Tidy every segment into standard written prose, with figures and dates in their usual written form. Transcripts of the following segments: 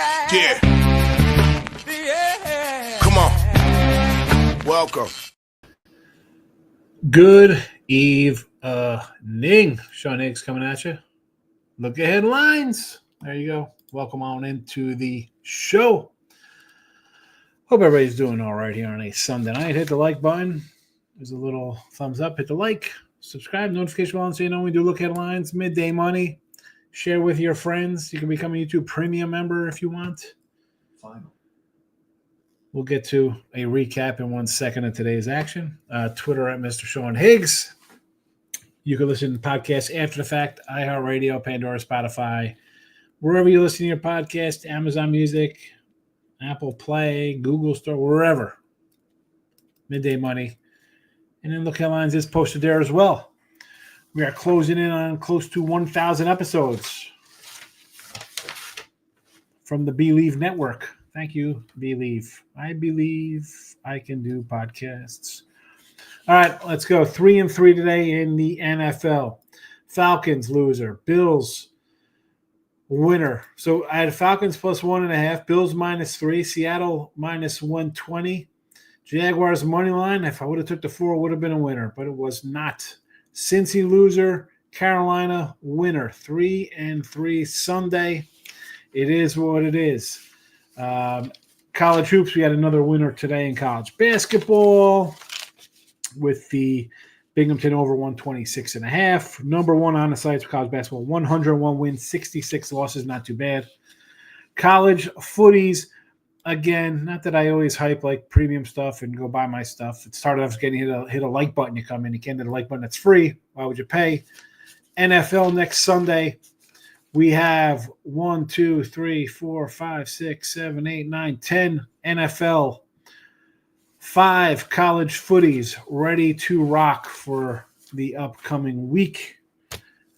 Yeah. Come on. Welcome. Good evening. Sean Higgs coming at you. Look at headlines. There you go. Welcome on into the show. Hope everybody's doing all right here on a Sunday night. Hit the like button. There's a little thumbs up. Hit the like. Subscribe. Notification bell so you know we do look headlines. Midday money. Share with your friends. You can become a YouTube premium member if you want. Fine. We'll get to a recap in 1 second of today's action. Twitter at Mr. Sean Higgs. You can listen to podcasts after the fact. iHeartRadio, Pandora, Spotify. Wherever you listen to your podcast, Amazon Music, Apple Play, Google Store, wherever. Midday Money. And then Look Headlines is posted there as well. We are closing in on close to 1,000 episodes from the Believe Network. Thank you, Believe. I believe I can do podcasts. All right, let's go. 3-3 today in the NFL. Falcons loser. Bills winner. So I had Falcons plus 1.5. Bills -3. Seattle -120. Jaguars money line. If I would have took the 4, it would have been a winner, but it was not. Cincy loser. Carolina winner. 3-3 Sunday. It is what it is. College hoops, we had another winner today in college basketball with the Binghamton over 126.5. Number one on the sites for college basketball, 101 wins, 66 losses, not too bad. College footies, again, not that I always hype like premium stuff and go buy my stuff. It started off getting hit a like button. You come in, you can't hit a like button. It's free. Why would you pay? NFL next Sunday. We have 1, 2, 3, 4, 5, 6, 7, 8, 9, 10 NFL, 5 college footies ready to rock for the upcoming week.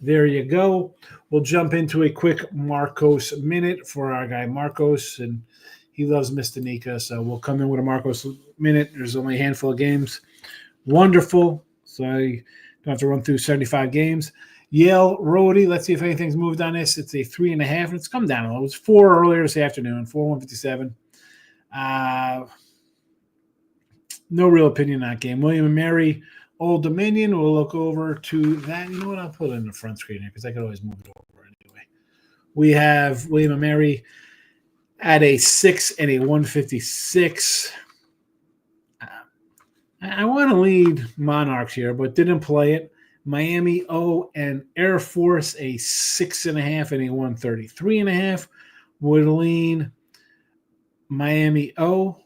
There you go. We'll jump into a quick Marcos minute for our guy Marcos, and he loves Mr. Nika, so we'll come in with a Marcos minute. There's only a handful of games. Wonderful. So you don't have to run through 75 games. Yale Rhodey, let's see if anything's moved on this. It's a 3.5, and it's come down a little. It was 4 earlier this afternoon, 4-157. No real opinion on that game. William and Mary, Old Dominion. We'll look over to that. You know what? I'll put it in the front screen here because I could always move it over anyway. We have William and Mary at a 6 and a 156. I want to lead Monarchs here, but didn't play it. Miami and Air Force a 6.5 and a 133.5. Would lean Miami Will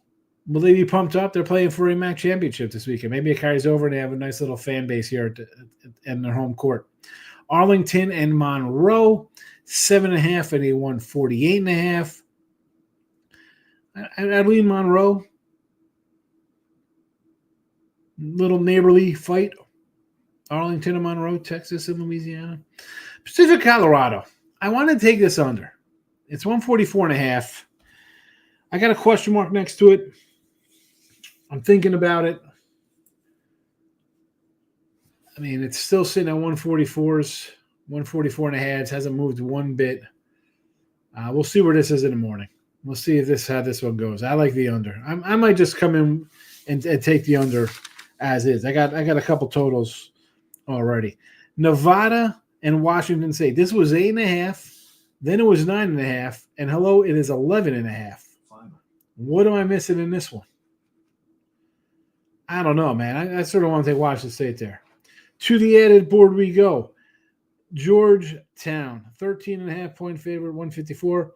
they be pumped up? They're playing for a MAC championship this weekend. Maybe it carries over and they have a nice little fan base here in their home court. Arlington and Monroe 7.5 and a 148.5. I'd lean Monroe. Little neighborly fight. Arlington and Monroe, Texas and Louisiana. Pacific Colorado. I want to take this under. It's 144.5. I got a question mark next to it. I'm thinking about it. I mean, it's still sitting at 144s, 144.5. It hasn't moved one bit. We'll see where this is in the morning. We'll see if how this one goes. I like the under. I might just come in and take the under as is. I got a couple totals already. Nevada and Washington State. This was 8.5. Then it was 9.5. And hello, it is 11.5. What am I missing in this one? I don't know, man. I sort of want to take Washington State there. To the added board we go. Georgetown, 13.5-point favorite, 154.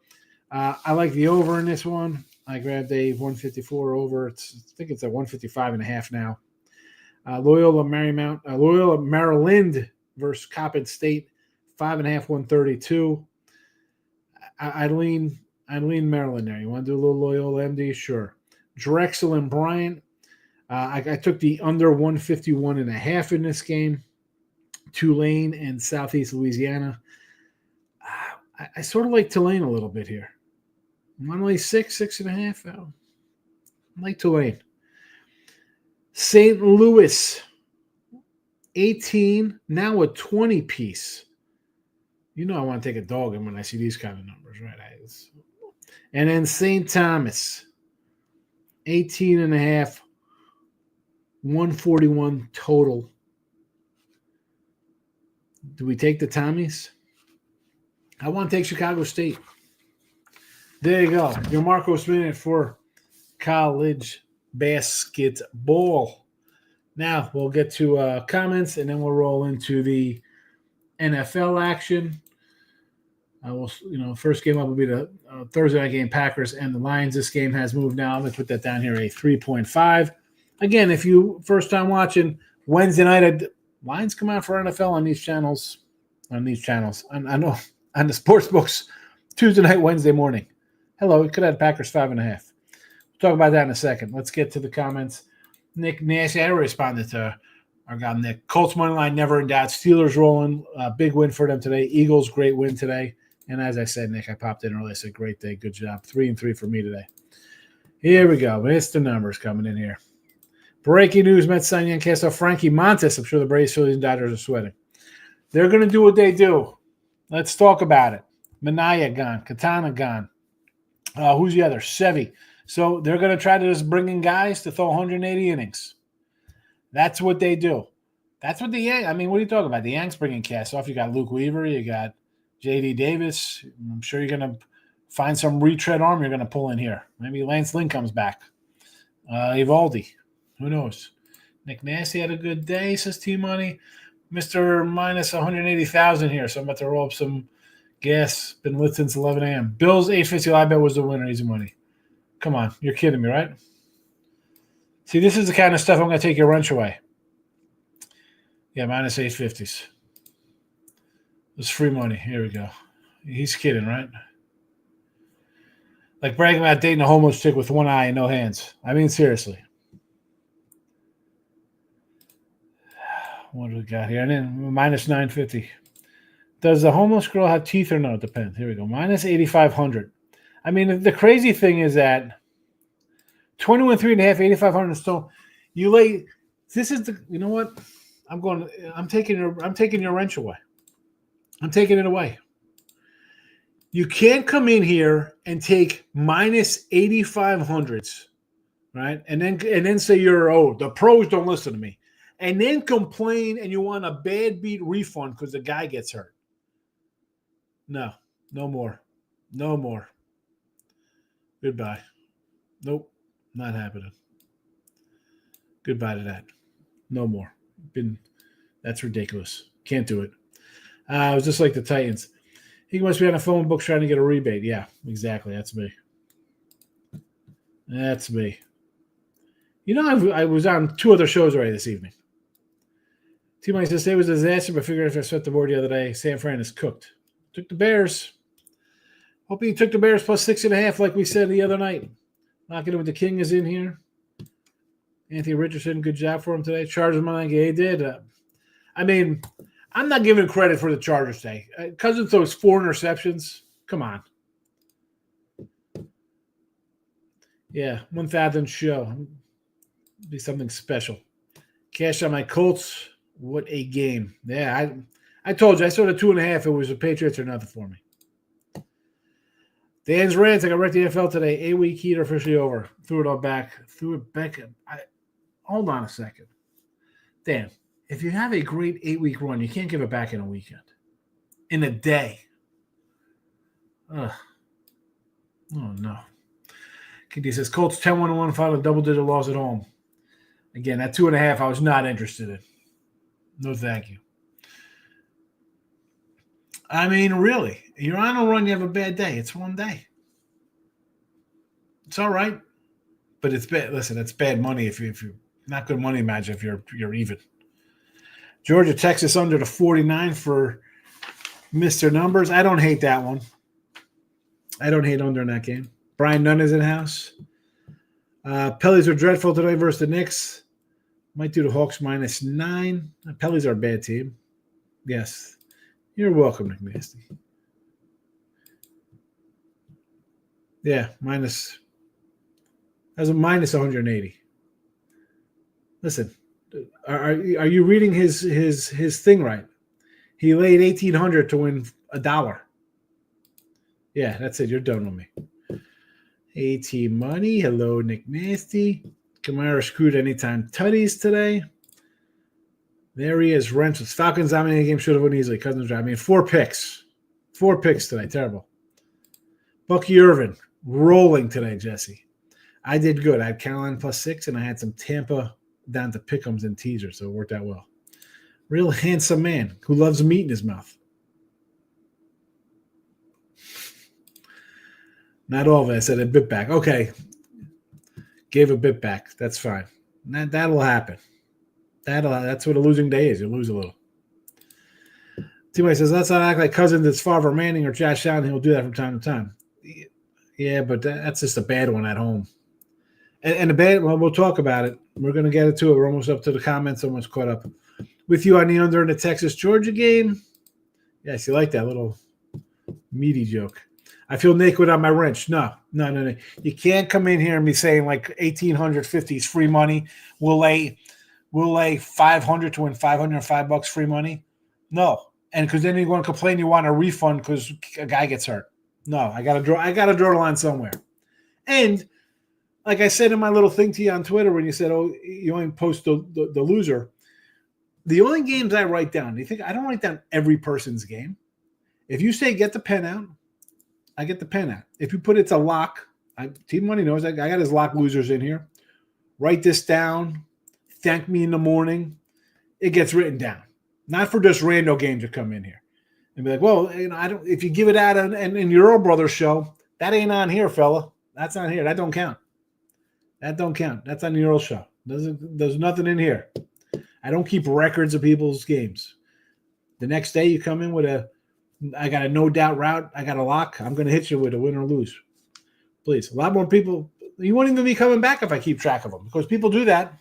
I like the over in this one. I grabbed a 154 over. I think it's a 155.5 now. Loyola Maryland versus Coppin State, 5.5, 132. I'd lean Maryland there. You want to do a little Loyola MD? Sure. Drexel and Bryant. I took the under 151.5 in this game. Tulane and Southeast Louisiana. I sort of like Tulane a little bit here. I'm only 6.5. I like Tulane. St. Louis, 18, now a 20 piece. You know I want to take a dog in when I see these kind of numbers, right? And then St. Thomas, 18.5, 141 total. Do we take the Tommies? I want to take Chicago State. There you go. Your Marcos Minute for college basketball. Now we'll get to comments, and then we'll roll into the NFL action. First game up will be the Thursday night game, Packers and the Lions. This game has moved now. I'm going to put that down here, a 3.5. Again, if you first time watching, Wednesday night, Lions come out for NFL on these channels. I know on the sports books, Tuesday night, Wednesday morning. Hello, we could have had Packers 5.5. We'll talk about that in a second. Let's get to the comments. Nick Nash, I responded to our guy Nick. Colts money line never in doubt. Steelers rolling. Big win for them today. Eagles, great win today. And as I said, Nick, I popped in early. I said, great day. Good job. 3-3 for me today. Here we go. It's the numbers coming in here. Breaking news, Mets sign Yankees. Frankie Montes. I'm sure the Braves, Phillies, and Dodgers are sweating. They're going to do what they do. Let's talk about it. Minaya gone. Katana gone. Who's the other? Sevy. So they're going to try to just bring in guys to throw 180 innings. That's what they do. That's what the Yanks – I mean, what are you talking about? The Yanks bringing cast off. You got Luke Weaver. You got J.D. Davis. I'm sure you're going to find some retread arm you're going to pull in here. Maybe Lance Lynn comes back. Evaldi. Who knows? Nick Nasty had a good day, says T-Money. Mr. minus 180,000 here, so I'm about to roll up some gas. Been lit since 11 a.m. Bills 850 live bet was the winner. Easy money. Come on. You're kidding me, right? See, this is the kind of stuff I'm going to take your wrench away. Yeah, minus 850s. It's free money. Here we go. He's kidding, right? Like bragging about dating a homeless chick with one eye and no hands. I mean, seriously. What do we got here? And then minus 950. Does the homeless girl have teeth or no? It depends. Here we go. Minus 8,500. I mean, the crazy thing is that 21 3.5, 8,500. So you lay. This is the. You know what? I'm taking your wrench away. I'm taking it away. You can't come in here and take minus 8,500s, right? And then say the pros don't listen to me. And then complain and you want a bad beat refund because the guy gets hurt. No more. No more. Goodbye. Nope, not happening. Goodbye to that. No more. That's ridiculous. Can't do it. It was just like the Titans. He must be on a phone book trying to get a rebate. Yeah, exactly. That's me. That's me. You know, I was on 2 other shows already this evening. T-Mike says it was a disaster, but figured if I set the board the other day, San Fran is cooked. Took the Bears. Hope he took the Bears plus 6.5 like we said the other night. Knocking it with the King is in here. Anthony Richardson, good job for him today. Chargers, my like he did. I mean, I'm not giving credit for the Chargers today. Because of those 4 interceptions, come on. Yeah, 1,000 show. Be something special. Cash on my Colts. What a game. Yeah, I told you. I saw the 2.5. It was the Patriots or nothing for me. Dan's rants. I got wrecked the NFL today. 8-week heater officially over. Threw it all back. Hold on a second. Dan, if you have a great 8-week run, you can't give it back in a weekend. In a day. Ugh. Oh, no. KD says, Colts 10-1-1, final double-digit loss at home. Again, that 2.5 I was not interested in. No, thank you. I mean, really, you're on a run, you have a bad day. It's one day. It's all right. But it's bad. Listen, it's bad money if you're not good money match if you're even. Georgia, Texas under the 49 for Mr. Numbers. I don't hate that one. I don't hate under in that game. Brian Nunn is in house. Pellies are dreadful today versus the Knicks. Might do the Hawks minus 9. Pellies are a bad team. Yes. You're welcome, Nick Nasty. Yeah, minus. That's a minus 180. Listen, are you reading his thing right? He laid $1,800 to win $1. Yeah, that's it. You're done with me. AT Money. Hello, Nick Nasty. Kamara screwed anytime tutties today. There he is. Rents with Falcons dominating game. Should have won easily. Cousins drive. 4 picks. 4 picks today. Terrible. Bucky Irvin rolling today, Jesse. I did good. I had Carolina +6, and I had some Tampa down to pick'ems and teasers, so it worked out well. Real handsome man who loves meat in his mouth. Not all of it. I said a bit back. Okay. Gave a bit back. That's fine. That'll happen. That's what a losing day is. You lose a little. Teammate says, let's not act like Cousins is Favre Manning or Josh Allen. He'll do that from time to time. Yeah, but that's just a bad one at home. And the bad one, we'll talk about it. We're going to get it to it. We're almost up to the comments. Almost caught up with you on the under in the Texas-Georgia game. Yes, you like that little meaty joke. I feel naked on my wrench. No. You can't come in here and be saying like 1,850 is free money. We'll lay $500 to win $505 free money. No, and because then you're going to complain you want a refund because a guy gets hurt. No, I gotta draw the line somewhere. And like I said in my little thing to you on Twitter when you said, "Oh, you only post the loser." The only games I write down. Do you think I don't write down every person's game? If you say get the pen out, I get the pen out. If you put it's a lock, Team Money knows I got his lock losers in here. Write this down. Thank me in the morning. It gets written down. Not for just rando games to come in here and be like, well, I don't. If you give it out in your Earl Brothers show, that ain't on here, fella. That's not here. That don't count. That's on the Earl show. There's nothing in here. I don't keep records of people's games. The next day you come in with I got a no doubt route. I got a lock. I'm going to hit you with a win or lose. Please. A lot more people. You won't even be coming back if I keep track of them because people do that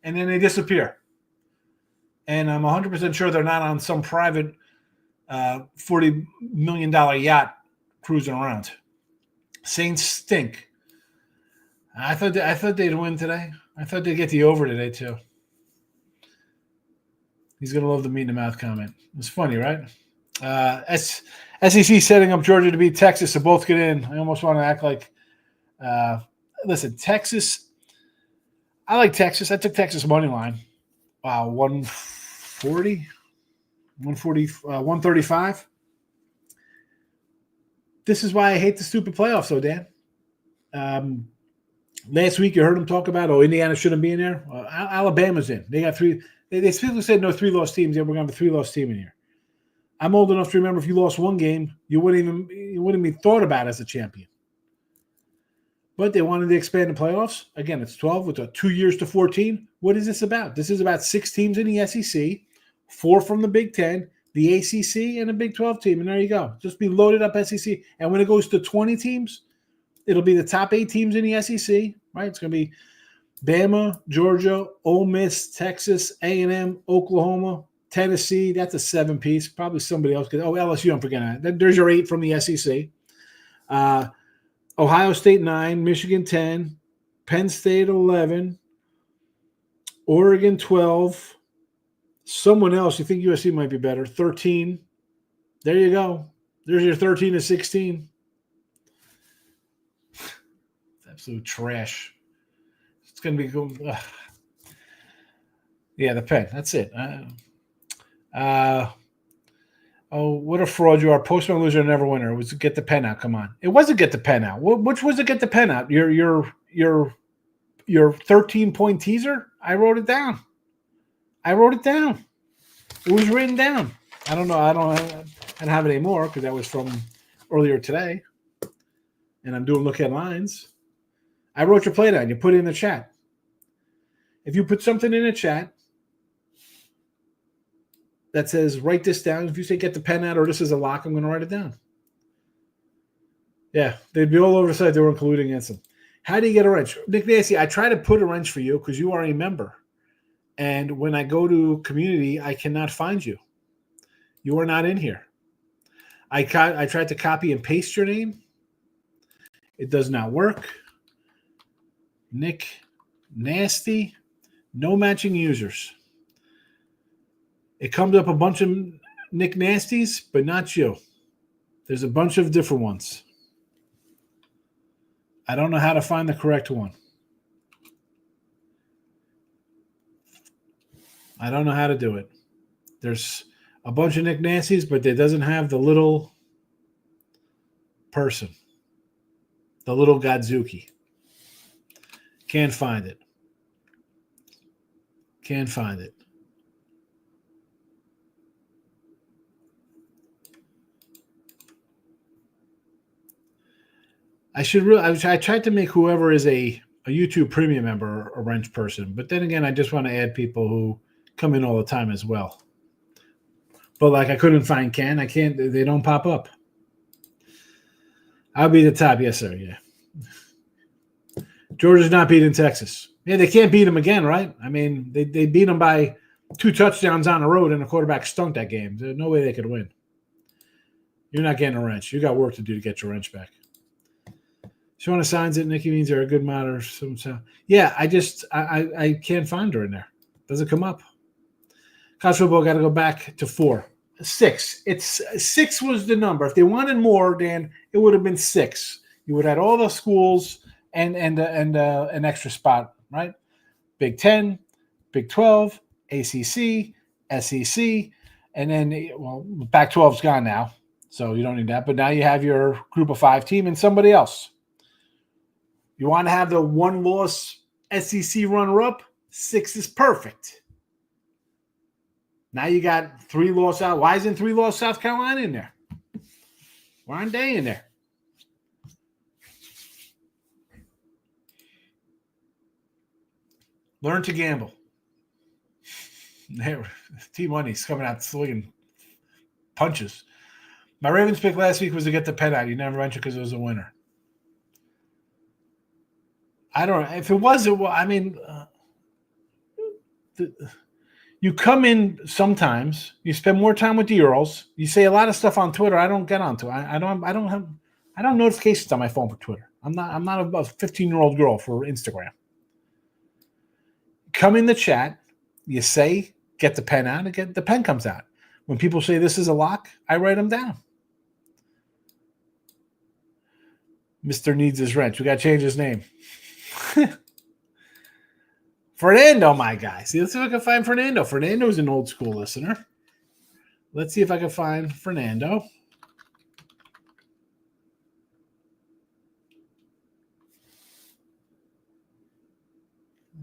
and then they disappear. And I'm 100% sure they're not on some private $40 million yacht cruising around. Saints stink. I thought they'd win today. I thought they'd get the over today too. He's going to love the meat in the mouth comment. It's funny, right? SEC setting up Georgia to beat Texas to both get in. I almost want to act like listen, Texas. I like Texas. I took Texas money line. Wow, 140, 135. This is why I hate the stupid playoffs, though, Dan. Last week you heard them talk about, Indiana shouldn't be in there. Alabama's in. They got 3. They specifically said no 3-loss teams. Yeah, we're going to have a 3-loss team in here. I'm old enough to remember if you lost one game, you wouldn't be thought about as a champion. But they wanted to expand the playoffs. Again, it's 12 with 2 years to 14. What is this about? This is about 6 teams in the SEC, 4 from the Big Ten, the ACC, and a Big 12 team. And there you go. Just be loaded up SEC. And when it goes to 20 teams, it'll be the top 8 teams in the SEC, right? It's going to be Bama, Georgia, Ole Miss, Texas, A&M, Oklahoma, Tennessee. That's a 7-piece. Probably somebody else. LSU, I'm forgetting that. There's your 8 from the SEC. Ohio State 9, Michigan 10, Penn State 11, Oregon 12. Someone else, you think USC might be better, 13. There you go. There's your 13 to 16. Absolute trash. It's going to be going. Yeah, the pen. That's it. What a fraud you are. Postman loser, never winner. It was get the pen out. Come on. It wasn't get the pen out. Which was it get the pen out? Your 13-point teaser? I wrote it down. It was written down. I don't know. I don't have it anymore because that was from earlier today. And I'm doing look at lines. I wrote your play down. You put it in the chat. If you put something in the chat that says, write this down. If you say get the pen out or this is a lock, I'm going to write it down. Yeah, they'd be all over the site. They were colluding against them. How do you get a wrench? Nick Nancy, I try to put a wrench for you because you are a member. And when I go to community, I cannot find you. You are not in here. I tried to copy and paste your name. It does not work. Nick Nasty, no matching users. It comes up a bunch of Nick Nasties, but not you. There's a bunch of different ones. I don't know how to find the correct one. I don't know how to do it. There's a bunch of Nick Nancys, but it doesn't have the little person, the little Godzuki. Can't find it. Can't find it. I tried to make whoever is a YouTube premium member a wrench person, but then again, I just want to add people who come in all the time as well. But like I couldn't find Ken. I can't. They don't pop up. I'll be the top. Yes, sir. Yeah. Georgia's not beating Texas. Yeah, they can't beat them again, right? I mean, they beat them by 2 touchdowns on the road, and the quarterback stunk that game. There's no way they could win. You're not getting a wrench. You got work to do to get your wrench back. Shauna signs it. Nikki means they're a good modder. Yeah, I can't find her in there. Doesn't come up. College football got to go back to 4. 6. 6 was the number. If they wanted more, Dan, it would have been 6. You would have had all the schools and an extra spot, right? Big 10, Big 12, ACC, SEC, and then, well, Pac-12's gone now, so you don't need that. But now you have your group of 5 team and somebody else. You want to have the 1-loss SEC runner-up? 6 is perfect. Now you got 3-loss out. Why isn't 3-loss South Carolina in there? Why aren't they in there? Learn to gamble. T-Money's coming out swinging punches. My Ravens pick last week was to get the pen out. You never mentioned because it was a winner. I don't know. If it was, I mean, you come in sometimes. You spend more time with the Earls. You say a lot of stuff on Twitter. I don't get onto. I don't have notifications on my phone for Twitter. I'm not a 15-year-old girl for Instagram. Come in the chat. You say, get the pen out, and the pen comes out. When people say this is a lock, I write them down. Mr. needs his wrench. We got to change his name. Fernando, my guy. See, let's see if I can find Fernando. Fernando's an old school listener. Let's see if I can find Fernando.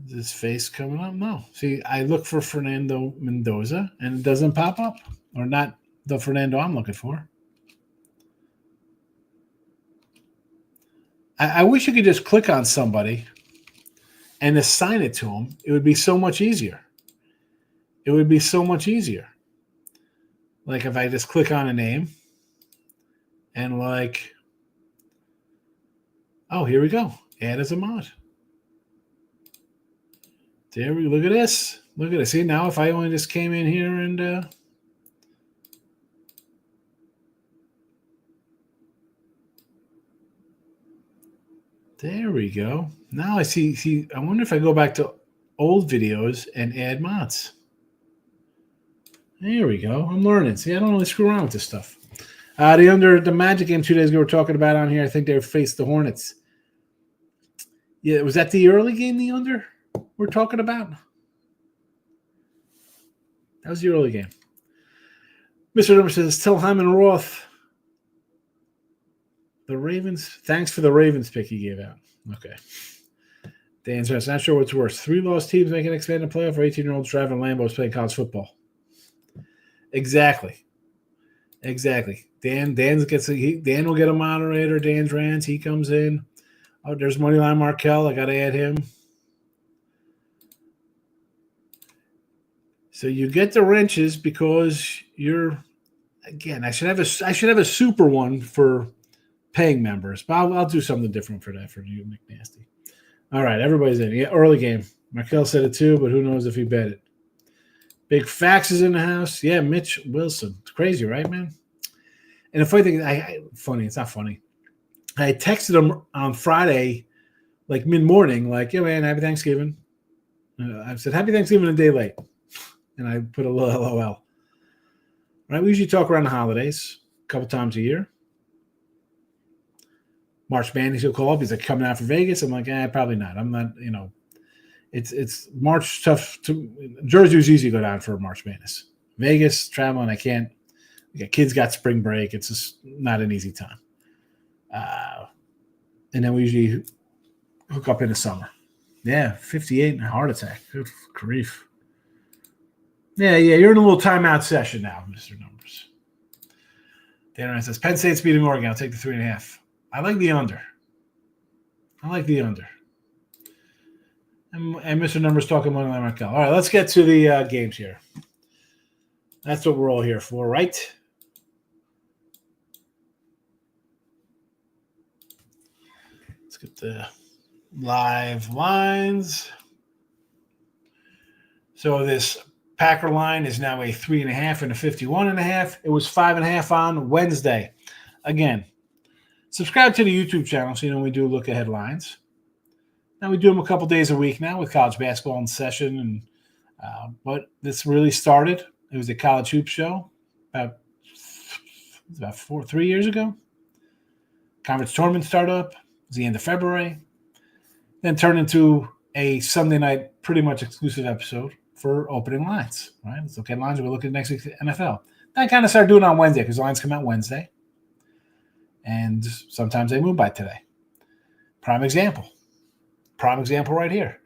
Is his face coming up? No. See, I look for Fernando Mendoza, and it doesn't pop up. Or not the Fernando I'm looking for. I wish you could just click on somebody and assign it to them. It would be so much easier. It would be so much easier. Like if I just click on a name and like, oh, here we go. Add as a mod. There we look at this. Look at it. See, now if I only just came in here and there we go. Now I see. I wonder if I go back to old videos and add mods. There we go. I'm learning. See, I don't really screw around with this stuff. The Magic game 2 days ago we're talking about on here. I think they faced the Hornets. Yeah, was that the early game, the under we're talking about? That was the early game. Mr. Number says, tell Hyman Roth. The Ravens. Thanks for the Ravens pick he gave out. Okay. Dan's not sure what's worse. 3-loss teams make an expanded playoff or 18-year-olds driving Lambos playing college football. Exactly. Dan will get a moderator. Dan's rants. He comes in. Oh, there's Moneyline Markel. I got to add him. So you get the wrenches because you're. Again, I should have a super one for paying members, but I'll do something different for that for you, Nick Nasty. All right, everybody's in. Yeah, early game. Markel said it too, but who knows if he bet it. Big Fax is in the house. Yeah, Mitch Wilson. It's crazy, right, man? And the funny thing, funny, it's not funny. I texted him on Friday, like mid-morning, like, yeah, man, happy Thanksgiving. I said, happy Thanksgiving a day late. And I put a little LOL. Right, we usually talk around the holidays a couple times a year. March Madness will call up. He's like, coming out for Vegas. I'm like, probably not. I'm not, it's March tough. Jersey was easy to go down for March Madness. Vegas, traveling, I can't. Kids got spring break. It's just not an easy time. And then we usually hook up in the summer. Yeah, 58 and a heart attack. Good grief. Yeah, you're in a little timeout session now, Mr. Numbers. Dan Ryan says, Penn State's beating Oregon. I'll take the 3.5. I like the under. And Mr. Numbers talking about Markel. All right, let's get to the games here. That's what we're all here for, right? Let's get the live lines. So this Packer line is now a 3.5 and a 51.5. It was 5.5 on Wednesday. Again, subscribe to the YouTube channel so you know when we do look ahead lines. Now we do them a couple days a week now with college basketball in session, and but this really started. It was a college hoop show about 3 years ago. Conference tournament started up. It was the end of February. Then turned into a Sunday night pretty much exclusive episode for opening lines. Right? Let's look at lines. We'll look at next week's NFL. Then I kind of started doing it on Wednesday because lines come out Wednesday. And sometimes they move by today. Prime example right here.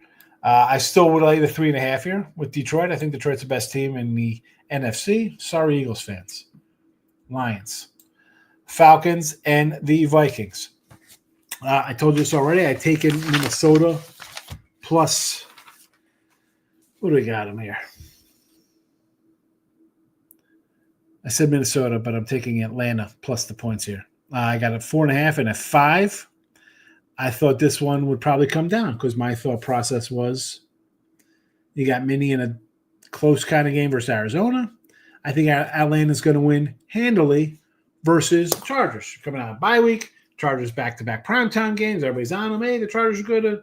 I still would lay the 3.5 here with Detroit. I think Detroit's the best team in the NFC. Sorry, Eagles fans. Lions. Falcons and the Vikings. I told you this already. I taken Minnesota plus. What do we got them here? I said Minnesota, but I'm taking Atlanta plus the points here. I got a 4.5 and a 5. I thought this one would probably come down because my thought process was you got Minnie in a close kind of game versus Arizona. I think Atlanta's going to win handily versus Chargers. Coming out of bye week, Chargers back-to-back primetime games. Everybody's on them. Hey, the Chargers are good.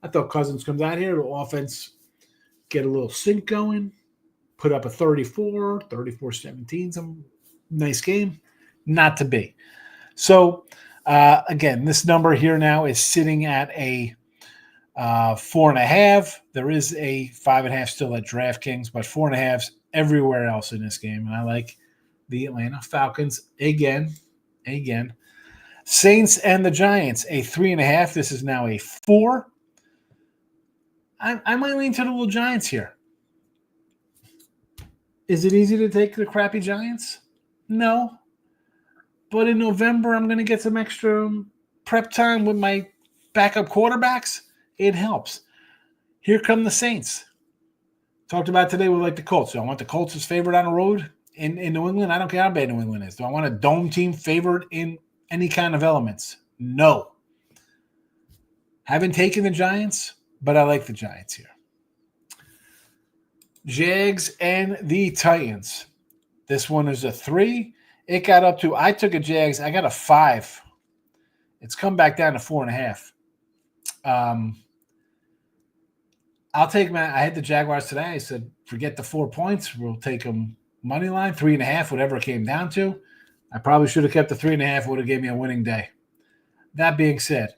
I thought Cousins comes out here. The offense get a little sync going, put up a 34-17, some nice game. Not to be. So, again, this number here now is sitting at a 4.5. There is a 5.5 still at DraftKings, but 4.5s everywhere else in this game. And I like the Atlanta Falcons again. Saints and the Giants, a 3.5. This is now a 4. I might lean to the little Giants here. Is it easy to take the crappy Giants? No. But in November, I'm going to get some extra prep time with my backup quarterbacks. It helps. Here come the Saints. Talked about today with like the Colts. Do I want the Colts as favored on the road in New England? I don't care how bad New England is. Do I want a dome team favored in any kind of elements? No. Haven't taken the Giants, but I like the Giants here. Jags and the Titans. This one is a 3. It got up to, I took a Jags. I got a 5. It's come back down to 4.5. I'll take I had the Jaguars today. I said, forget the 4 points. We'll take them money line, 3.5, whatever it came down to. I probably should have kept the 3.5. Would have gave me a winning day. That being said,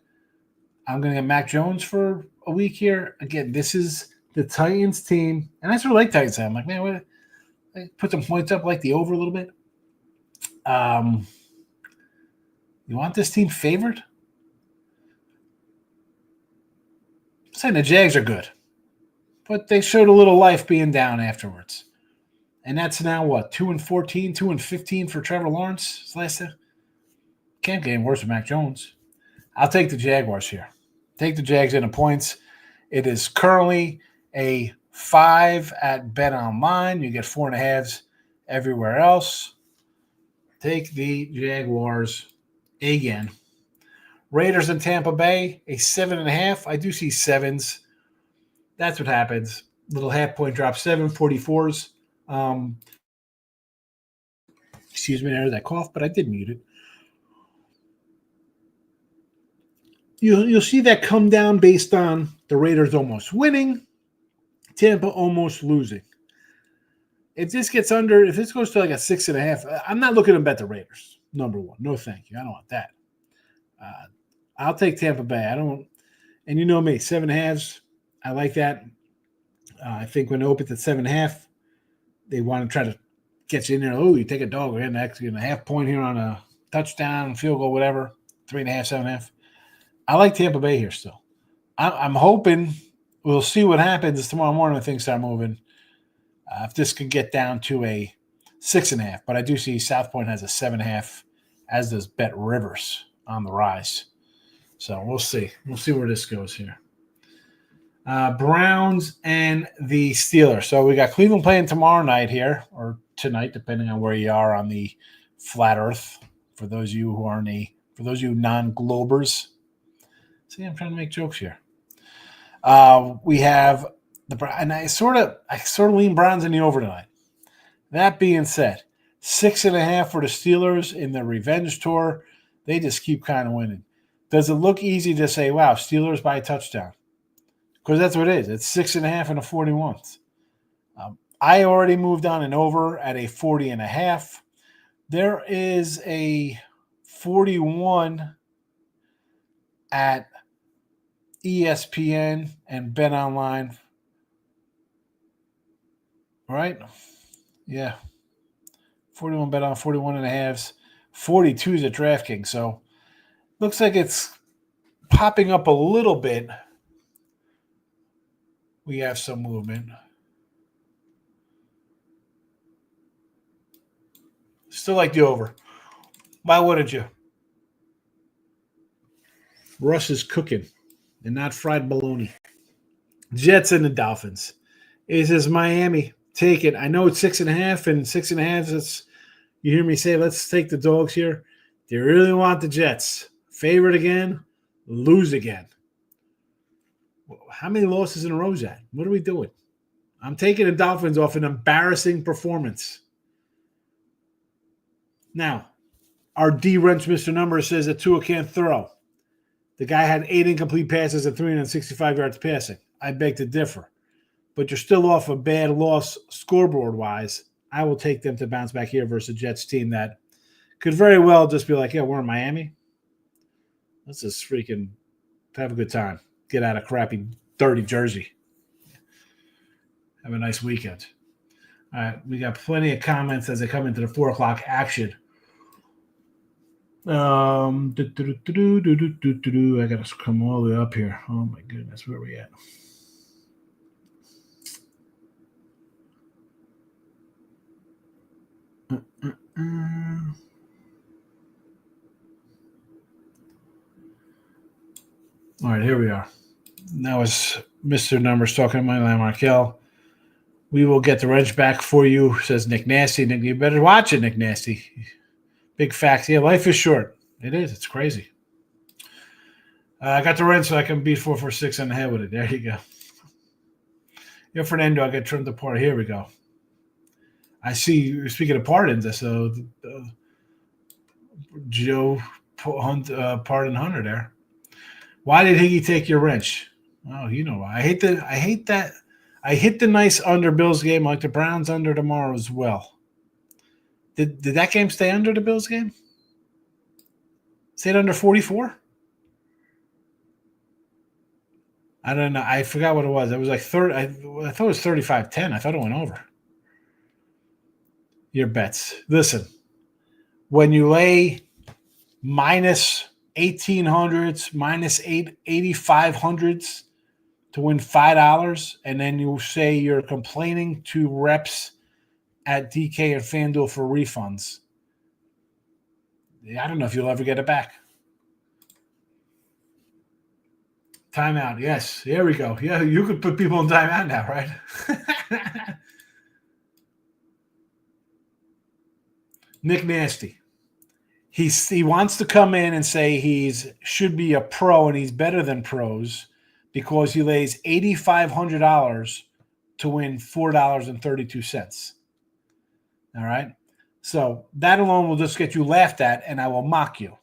I'm going to get Mac Jones for a week here. Again, this is the Titans team. And I sort of like Titans. I'm like, man, what? I put some points up, like the over a little bit. You want this team favored? I'm saying the Jags are good. But they showed a little life being down afterwards. And that's now what? 2-14, 2-15 for Trevor Lawrence. Last can't get any worse with Mac Jones. I'll take the Jaguars here. Take the Jags in the points. It is currently a 5 at Bet Online. You get 4.5s everywhere else. Take the Jaguars again. Raiders in Tampa Bay, a 7.5. I do see 7s. That's what happens. Little half-point drop, 7.44s. Excuse me, there's that cough, but I did mute it. You'll see that come down based on the Raiders almost winning, Tampa almost losing. If this gets under, if this goes to like a 6.5, I'm not looking to bet the Raiders. Number one, no thank you. I don't want that. I'll take Tampa Bay. And you know me, 7.5s. I like that. I think when it opens at 7.5, they want to try to get you in there. Oh, you take a dog. We're getting a half point here on a touchdown, field goal, whatever. 3.5, 7.5. I like Tampa Bay here still. I'm hoping we'll see what happens tomorrow morning when things start moving. If this can get down to a 6.5, but I do see South Point has a 7.5, as does Bet Rivers on the rise. So we'll see. We'll see where this goes here. Browns and the Steelers. So we got Cleveland playing tomorrow night here, or tonight, depending on where you are on the flat Earth. For those of you who are for those of you non-globers. See, I'm trying to make jokes here. We have and I sort of lean Browns in the over tonight. That being said, 6.5 for the Steelers in the revenge tour. They just keep kind of winning. Does it look easy to say, wow, Steelers by a touchdown? Because that's what it is. It's 6.5 and a 41. I already moved on and over at a 40.5. There is a 41 at ESPN and Bet Online. Right? Yeah. 41 Bet on 41.5. 42 is at DraftKings. So looks like it's popping up a little bit. We have some movement. Still like the over. Why wouldn't you? Russ is cooking and not fried bologna. Jets and the Dolphins. It says Miami. Take it. I know it's 6.5 and 6.5. It's, you hear me say, let's take the dogs here. They really want the Jets. Favorite again, lose again. How many losses in a row is that? What are we doing? I'm taking the Dolphins off an embarrassing performance. Now, our D-Wrench Mr. Number says that Tua can't throw. The guy had 8 incomplete passes and 365 yards passing. I beg to differ. But you're still off a bad loss scoreboard-wise. I will take them to bounce back here versus a Jets team that could very well just be like, yeah, we're in Miami. Let's just freaking have a good time. Get out of crappy, dirty Jersey. Have a nice weekend. All right, we got plenty of comments as they come into the 4 o'clock action. I got to come all the way up here. Oh, my goodness. Where are we at? All right, here we are. That was Mr. Numbers talking to my line, Markel. We will get the wrench back for you, says Nick Nasty. Nick, you better watch it, Nick Nasty. Big facts. Yeah, life is short. It is. It's crazy. I got the wrench so I can beat 446 on the head with it. There you go. Yeah, Fernando, I got trimmed apart. Here we go. I see, speaking of pardons, I saw Joe Pardon Hunter there. Why did Higgy take your wrench? Oh, you know why. I hate that. I hit the nice under Bills game, like the Browns under tomorrow as well. Did that game stay under the Bills game? Stayed under 44? I don't know. I forgot what it was. It was like 30. I thought it was 35-10. I thought it went over. Your bets. Listen, when you lay minus 1,800s, minus 8,500s to win $5, and then you say you're complaining to reps at DK and FanDuel for refunds, I don't know if you'll ever get it back. Timeout. Yes. Here we go. Yeah, you could put people in timeout now, right? Nick Nasty. He wants to come in and say he's should be a pro and he's better than pros because he lays $8,500 to win $4.32. All right? So that alone will just get you laughed at, and I will mock you.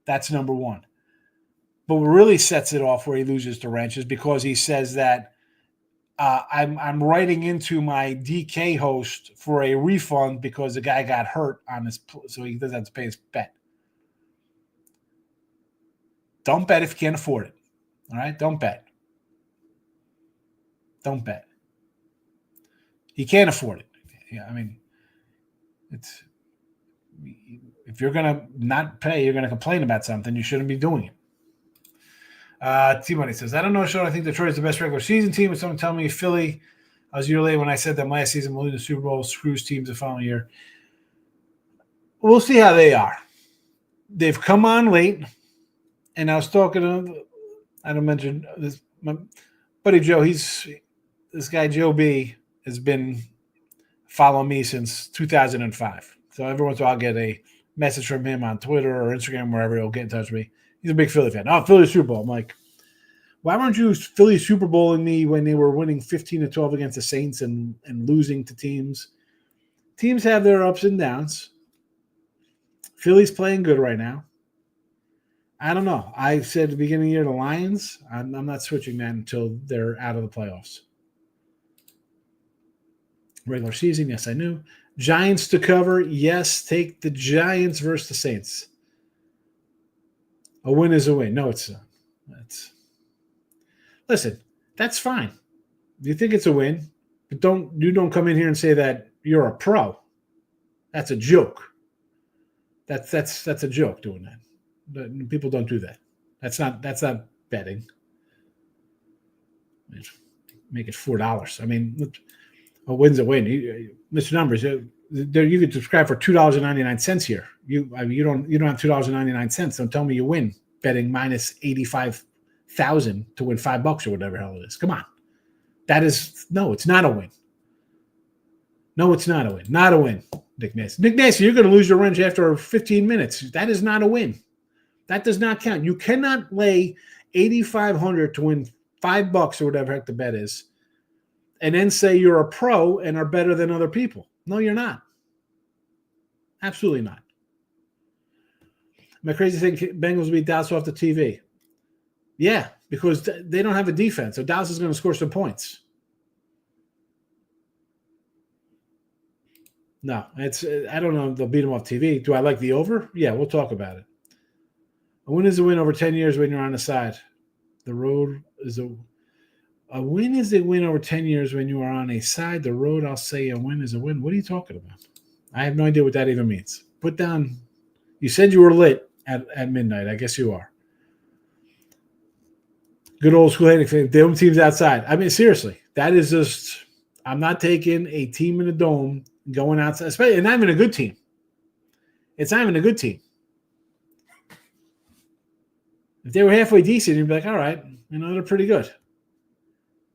That's number one. But what really sets it off where he loses the wrench is because he says that I'm writing into my DK host for a refund because the guy got hurt on his, so he doesn't have to pay his bet. Don't bet if you can't afford it. All right? Don't bet. Don't bet. You can't afford it. Yeah, I mean, it's if you're going to not pay, you're going to complain about something, you shouldn't be doing it. T-Money says, I don't know, Sean. I think Detroit is the best regular season team. But someone tell me Philly, I was a year late when I said them last season will lose the Super Bowl, screws teams the following year. We'll see how they are. They've come on late, and I was talking to, I don't mention this, my buddy Joe, this guy Joe B has been following me since 2005. So every once in a while I'll get a message from him on Twitter or Instagram, wherever he'll get in touch with me. He's a big Philly fan. Oh, Philly Super Bowl. I'm like, why weren't you Philly Super Bowling me when they were winning 15-12 against the Saints and losing to teams? Teams have their ups and downs. Philly's playing good right now. I don't know. I said at the beginning of the year, the Lions, I'm not switching that until they're out of the playoffs. Regular season, yes, I knew. Giants to cover, yes. Take the Giants versus the Saints. A win is a win. No, it's not. Listen, that's fine. You think it's a win, but don't come in here and say that you're a pro. That's a joke. That's a joke doing that. People don't do that. That's not betting. Make it $4. I mean, a win's a win. Mr. Numbers, you could subscribe for $2.99 here. You don't have $2.99. Don't tell me you win betting minus 85,000 to win $5 or whatever hell it is. Come on, it's not a win. No, it's not a win. Not a win, Nick Nasty. Nick Nasty, you're going to lose your wrench after 15 minutes. That is not a win. That does not count. You cannot lay 8,500 to win $5 or whatever heck the bet is, and then say you're a pro and are better than other people. No, you're not. Absolutely not. My crazy thing, Bengals beat Dallas off the TV. Yeah, because they don't have a defense, so Dallas is going to score some points. No, I don't know if they'll beat them off TV. Do I like the over? Yeah, we'll talk about it. A win is a win over 10 years when you're on the side. The road is a win is a win over 10 years when you are on a side. The road, I'll say a win is a win. What are you talking about? I have no idea what that even means. Put down, you said you were lit at midnight. I guess you are. Good old school hating fan. Dome teams outside. I mean, seriously, that is just, I'm not taking a team in a dome going outside, especially, and not even a good team. It's not even a good team. If they were halfway decent, you'd be like, all right, they're pretty good.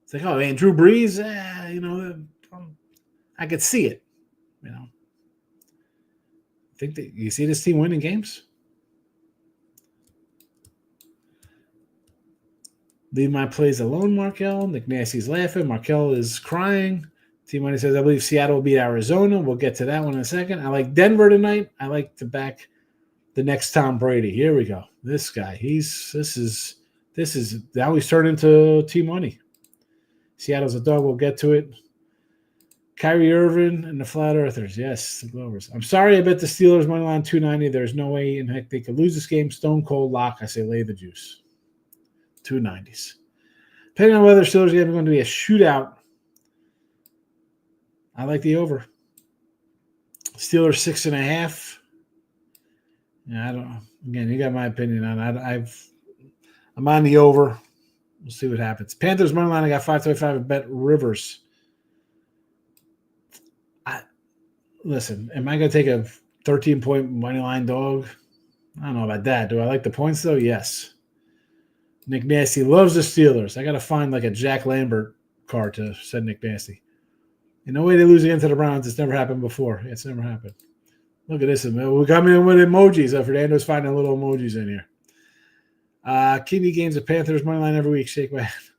It's like, oh, man, Drew Brees, I could see it. Think that you see this team winning games? Leave my plays alone, Markel. Nick Nasty's laughing. Markel is crying. T-Money says, I believe Seattle will beat Arizona. We'll get to that one in a second. I like Denver tonight. I like to back the next Tom Brady. Here we go. This guy, this is now he's turned into T-Money. Seattle's a dog. We'll get to it. Kyrie Irving and the Flat Earthers. Yes, the Glovers. I'm sorry I bet the Steelers money line 290. There's no way in heck they could lose this game. Stone cold lock. I say lay the juice. 290s. Depending on whether Steelers game is going to be a shootout, I like the over. Steelers 6.5. Yeah, I don't know. Again, you got my opinion on it. I'm on the over. We'll see what happens. Panthers money line. I got 525 at Bet Rivers. Listen, am I going to take a 13-point money line dog? I don't know about that. Do I like the points though? Yes. Nick Nasty loves the Steelers. I got to find like a Jack Lambert card to send Nick Nasty. No way they lose again to the Browns. It's never happened before. It's never happened. Look at this. We come in with emojis. Fernando's finding little emojis in here. Kidney games the Panthers money line every week. Shake my hand.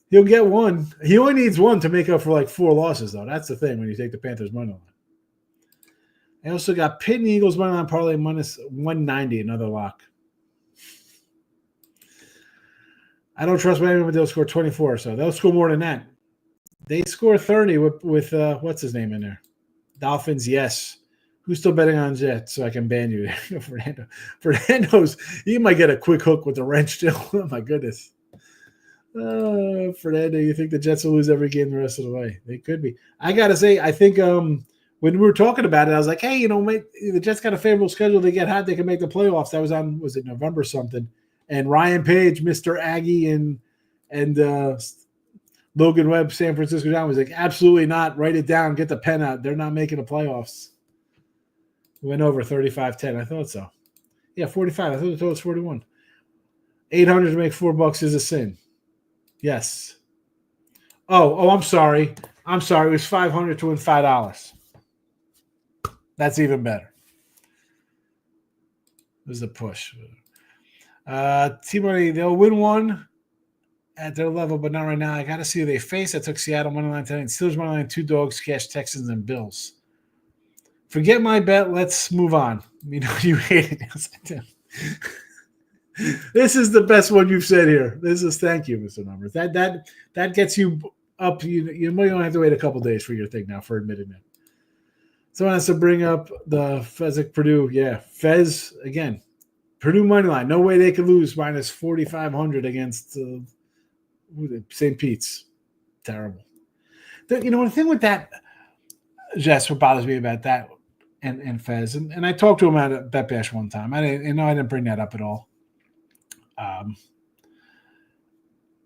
He'll get one. He only needs one to make up for like 4 losses, though. That's the thing when you take the Panthers money line. I also got Pitt and Eagles money line parlay minus 190, another lock. I don't trust Miami, but they'll score 24 or so. They'll score more than that. They score 30 with what's his name in there? Dolphins, yes. Who's still betting on Jets so I can ban you? Fernando's, he might get a quick hook with the wrench still. Oh, my goodness. Fernando, you think the Jets will lose every game the rest of the way? They could be. I got to say, I think when we were talking about it, I was like, hey, the Jets got a favorable schedule. They get hot. They can make the playoffs. That was it November something? And Ryan Page, Mr. Aggie, and Logan Webb, San Francisco Giants was like, absolutely not. Write it down. Get the pen out. They're not making the playoffs. Went over 35-10. I thought so. Yeah, 45. I thought it was 41. 800 to make $4 is a sin. Yes. Oh, I'm sorry. It was 500 to win $5. That's even better. It was a push. T-Money, they'll win one at their level, but not right now. I got to see who they face. I took Seattle money line tonight. Steelers money line, 2 dogs, cash Texans and Bills. Forget my bet. Let's move on. You hate it. This is the best one you've said here. Thank you, Mr. Numbers. That gets you up. You don't have to wait a couple days for your thing now for admitting it. Someone has to bring up the Fezzik Purdue. Yeah, Fez again. Purdue money line. No way they could lose minus 4,500 against St. Pete's. Terrible. The thing with that, Jess, what bothers me about that and Fez, and I talked to him at Bet Bash one time. I didn't bring that up at all.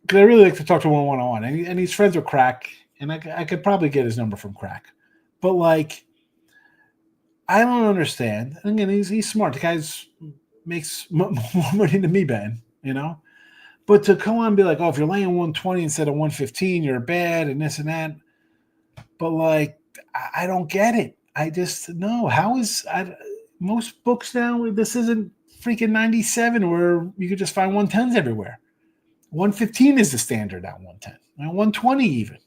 Because I really like to talk to him one-on-one, and he's friends with Crack, and I could probably get his number from Crack. But, I don't understand. And again, he's smart. The guy makes more money than me, Ben, But to come on and be like, oh, if you're laying 120 instead of 115, you're bad and this and that. But, I don't get it. I just, no. Most books now, this isn't freaking 97 where you could just find 110s everywhere. 115 is the standard at 110. 120 even.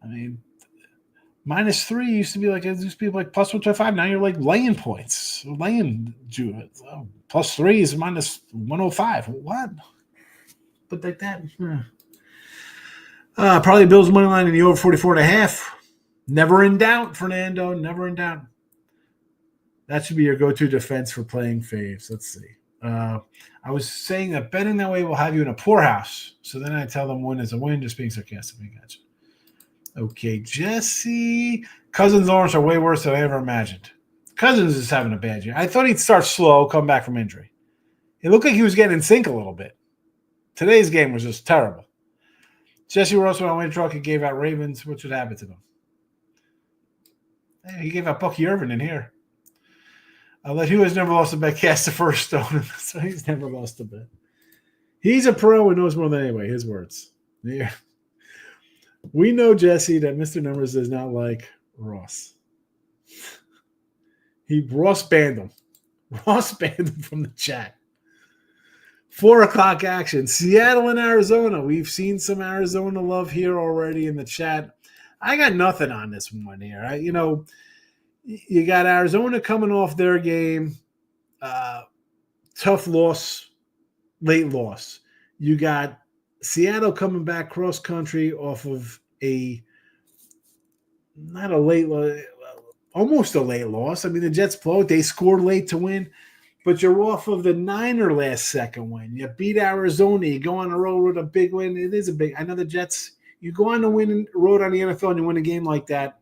I mean, minus 3 used to be these people plus 125. Now you're laying points. Plus 3 is minus 105. What? But that. Probably Bills money line in the over 44.5. Never in doubt, Fernando. Never in doubt. That should be your go-to defense for playing faves. Let's see. I was saying that betting that way will have you in a poorhouse. So then I tell them win is a win, just being sarcastic. I got you. Okay, Jesse. Cousins' arms are way worse than I ever imagined. Cousins is having a bad year. I thought he'd start slow, come back from injury. It looked like he was getting in sync a little bit. Today's game was just terrible. Jesse Russell on winning truck, he gave out Ravens. What should happen to them? Hey, he gave out Bucky Irvin in here. I'll let Hugh has never lost a bet cast the first stone. So he's never lost a bet. He's a pro and knows more than anybody. His words. Yeah. We know, Jesse, that Mr. Numbers does not like Ross. Ross banned him. Ross banned him from the chat. 4 o'clock action. Seattle and Arizona. We've seen some Arizona love here already in the chat. I got nothing on this one here. You got Arizona coming off their game. Tough loss, late loss. You got Seattle coming back cross country off of almost a late loss. I mean, the Jets flowed. They scored late to win, but you're off of the Niner last second win. You beat Arizona. You go on the road with a big win. It is a big. I know the Jets. You go on the road on the NFL and you win a game like that.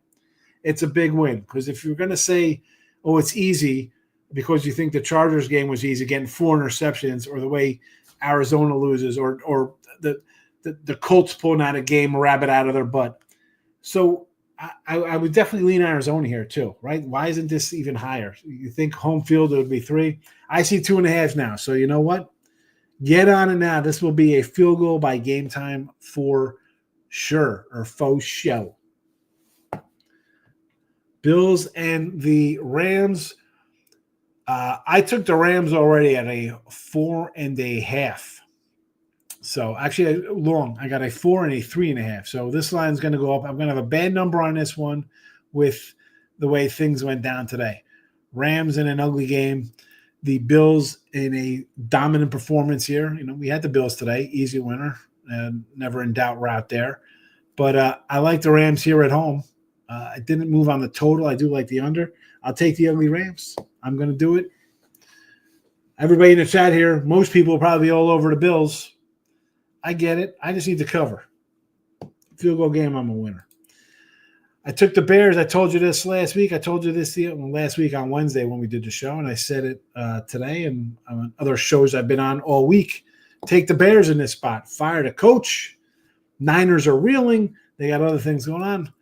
It's a big win, because if you're going to say, oh, it's easy because you think the Chargers game was easy, getting 4 interceptions, or the way Arizona loses, or the Colts pulling out a game, a rabbit out of their butt. So I would definitely lean Arizona here too, right? Why isn't this even higher? You think home field it would be 3? I see 2.5 now. So you know what? Get on it now. This will be a field goal by game time for sure, or faux show. Bills and the Rams. I took the Rams already at a 4.5. So actually, long. I got a 4 and a 3.5. So this line's going to go up. I'm going to have a bad number on this one with the way things went down today. Rams in an ugly game. The Bills in a dominant performance here. We had the Bills today. Easy winner. Never in doubt route there. But I like the Rams here at home. I didn't move on the total. I do like the under. I'll take the ugly Rams. I'm going to do it. Everybody in the chat here, most people will probably be all over the Bills. I get it. I just need to cover. Field goal game, I'm a winner. I took the Bears. I told you this last week. I told you this last week on Wednesday when we did the show, and I said it today and on other shows I've been on all week. Take the Bears in this spot. Fire the coach. Niners are reeling. They got other things going on.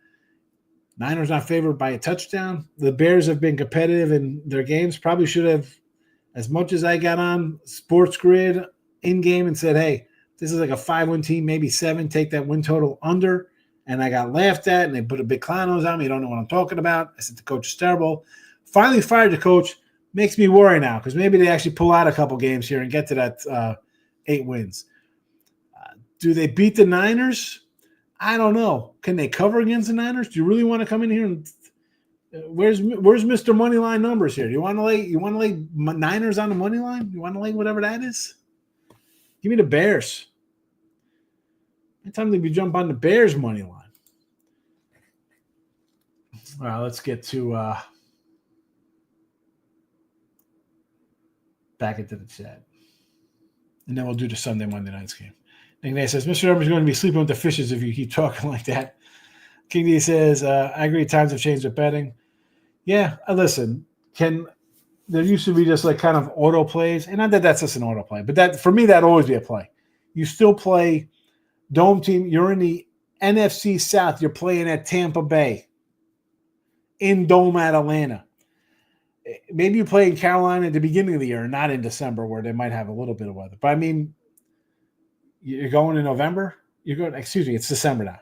Niners not favored by a touchdown. The Bears have been competitive in their games. Probably should have, as much as I got on Sports Grid in-game and said, hey, this is like a 5-win team, maybe 7. Take that win total under. And I got laughed at, and they put a big clown nose on me. You don't know what I'm talking about. I said the coach is terrible. Finally fired the coach. Makes me worry now because maybe they actually pull out a couple games here and get to that 8 wins. Do they beat the Niners? I don't know. Can they cover against the Niners? Do you really want to come in here and where's Mr. Moneyline numbers here? Do you want to lay Niners on the money line? You want to lay whatever that is? Give me the Bears. Anytime they jump on the Bears money line. All right, let's get to back into the chat. And then we'll do the Sunday, Monday night's game. Nick Nay says, Mr. Numbers is going to be sleeping with the fishes if you keep talking like that. King D says, I agree, times have changed with betting. Yeah, listen, there used to be just like kind of auto plays, and not that that's just an auto play, but that for me, that'd always be a play. You still play dome team. You're in the NFC South. You're playing at Tampa Bay in Dome at Atlanta. Maybe you play in Carolina at the beginning of the year, not in December where they might have a little bit of weather. But I mean, you're going in November. It's December now.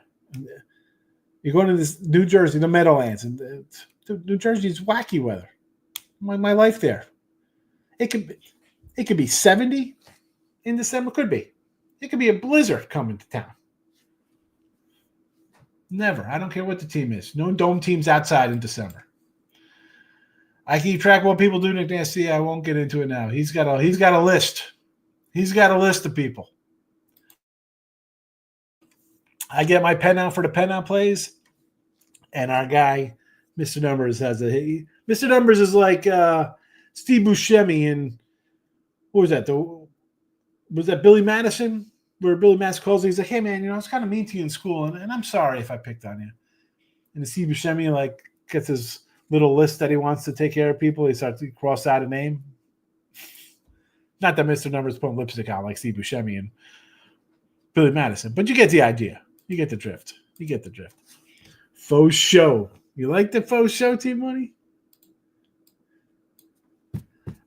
You're going to this New Jersey, the Meadowlands, and New Jersey's wacky weather. My life there. It could be 70 in December. Could be. It could be a blizzard coming to town. Never. I don't care what the team is. No dome teams outside in December. I keep track of what people do, Nick Nasty. I won't get into it now. He's got a list. He's got a list of people. I get my pen out for the pen out plays, and our guy, Mr. Numbers, Mr. Numbers is like Steve Buscemi in what was that? Was that Billy Madison? Where Billy Madison calls, he's like, "Hey man, I was kind of mean to you in school, and I'm sorry if I picked on you." And Steve Buscemi like gets his little list that he wants to take care of people. He starts to cross out a name. Not that Mr. Numbers putting lipstick on like Steve Buscemi and Billy Madison, but you get the idea. You get the drift. Faux show. You like the faux show, Team Money?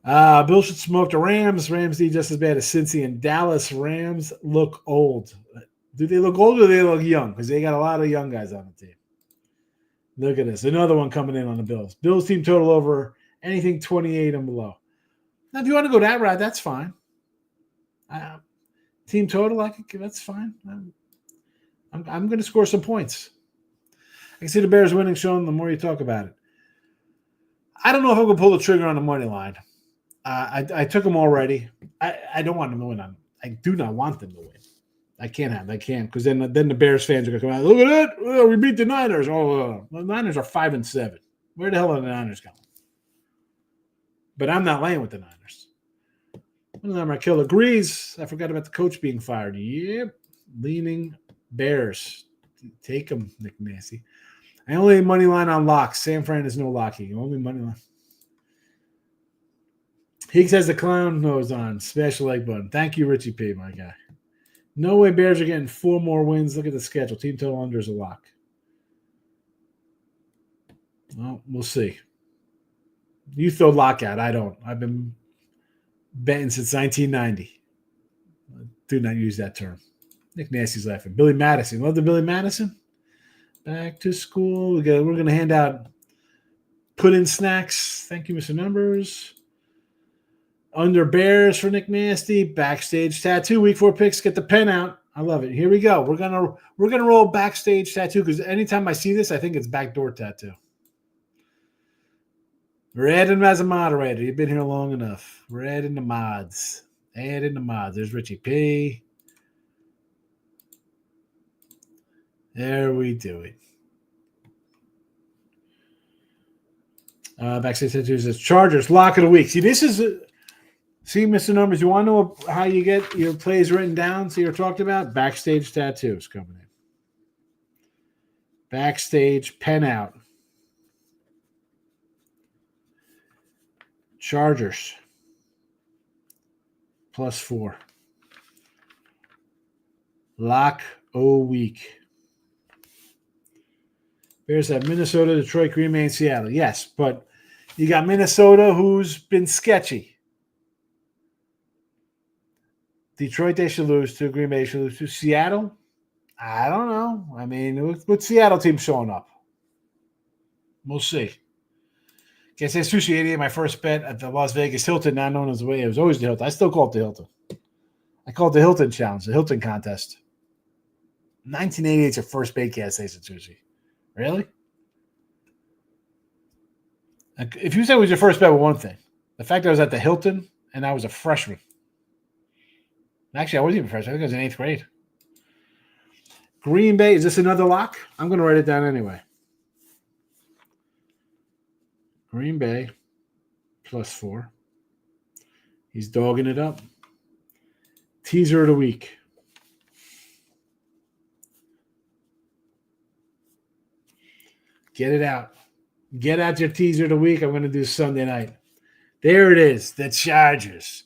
Bill should smoke the Rams. Rams need just as bad as Cincy and Dallas. Rams look old. Do they look old or do they look young? Because they got a lot of young guys on the team. Look at this. Another one coming in on the Bills. Bills team total over anything 28 and below. Now, if you want to go that route, that's fine. Team total, that's fine. I'm going to score some points. I can see the Bears winning, Sean, the more you talk about it. I don't know if I'm going to pull the trigger on the money line. I took them already. I don't want them to win. I do not want them to win. I can't because then the Bears fans are going to come out. Look at it. Oh, we beat the Niners. The Niners are 5-7. Where the hell are the Niners going? But I'm not laying with the Niners. One of them, my kill agrees. I forgot about the coach being fired. Yep. Leaning Bears. Take them, Nick Nasty. I only have money line on locks. San Fran is no locking. Only money line. Higgs has the clown nose on. Smash the like button. Thank you, Richie P, my guy. No way Bears are getting 4 more wins. Look at the schedule. Team total under is a lock. Well, we'll see. You throw lockout. I don't. I've been betting since 1990. Do not use that term. Nick Nasty's laughing. Billy Madison. Love the Billy Madison. Back to school. We're going to hand out put-in snacks. Thank you, Mr. Numbers. Under Bears for Nick Nasty. Backstage tattoo. Week 4 picks. Get the pen out. I love it. Here we go. We're gonna roll backstage tattoo because anytime I see this, I think it's backdoor tattoo. We're adding him as a moderator. You've been here long enough. We're adding the mods. There's Richie P. There we do it. Backstage tattoo says Chargers lock of the week. See, this is see, Mr. Numbers. You want to know how you get your plays written down? So you're talked about backstage tattoos coming in. Backstage pen out. Chargers +4. Lock o week. Bears have Minnesota, Detroit, Green Bay, and Seattle. Yes, but you got Minnesota, who's been sketchy. Detroit, they should lose to. Green Bay should lose to. Seattle, I don't know. I mean, with Seattle team showing up, we'll see. Can't say Sushi 88, my first bet at the Las Vegas Hilton, now known as the way it was always the Hilton. I still call it the Hilton. I call it the Hilton Challenge, the Hilton Contest. 1988 is your first bet, can't say Sushi. Really? If you said it was your first bet, with one thing. The fact that I was at the Hilton and I was a freshman. Actually, I wasn't even a freshman. I think I was in 8th grade. Green Bay, is this another lock? I'm going to write it down anyway. Green Bay +4. He's dogging it up. Teaser of the week. Get it out. Get out your teaser of the week. I'm going to do Sunday night. There it is, the Chargers.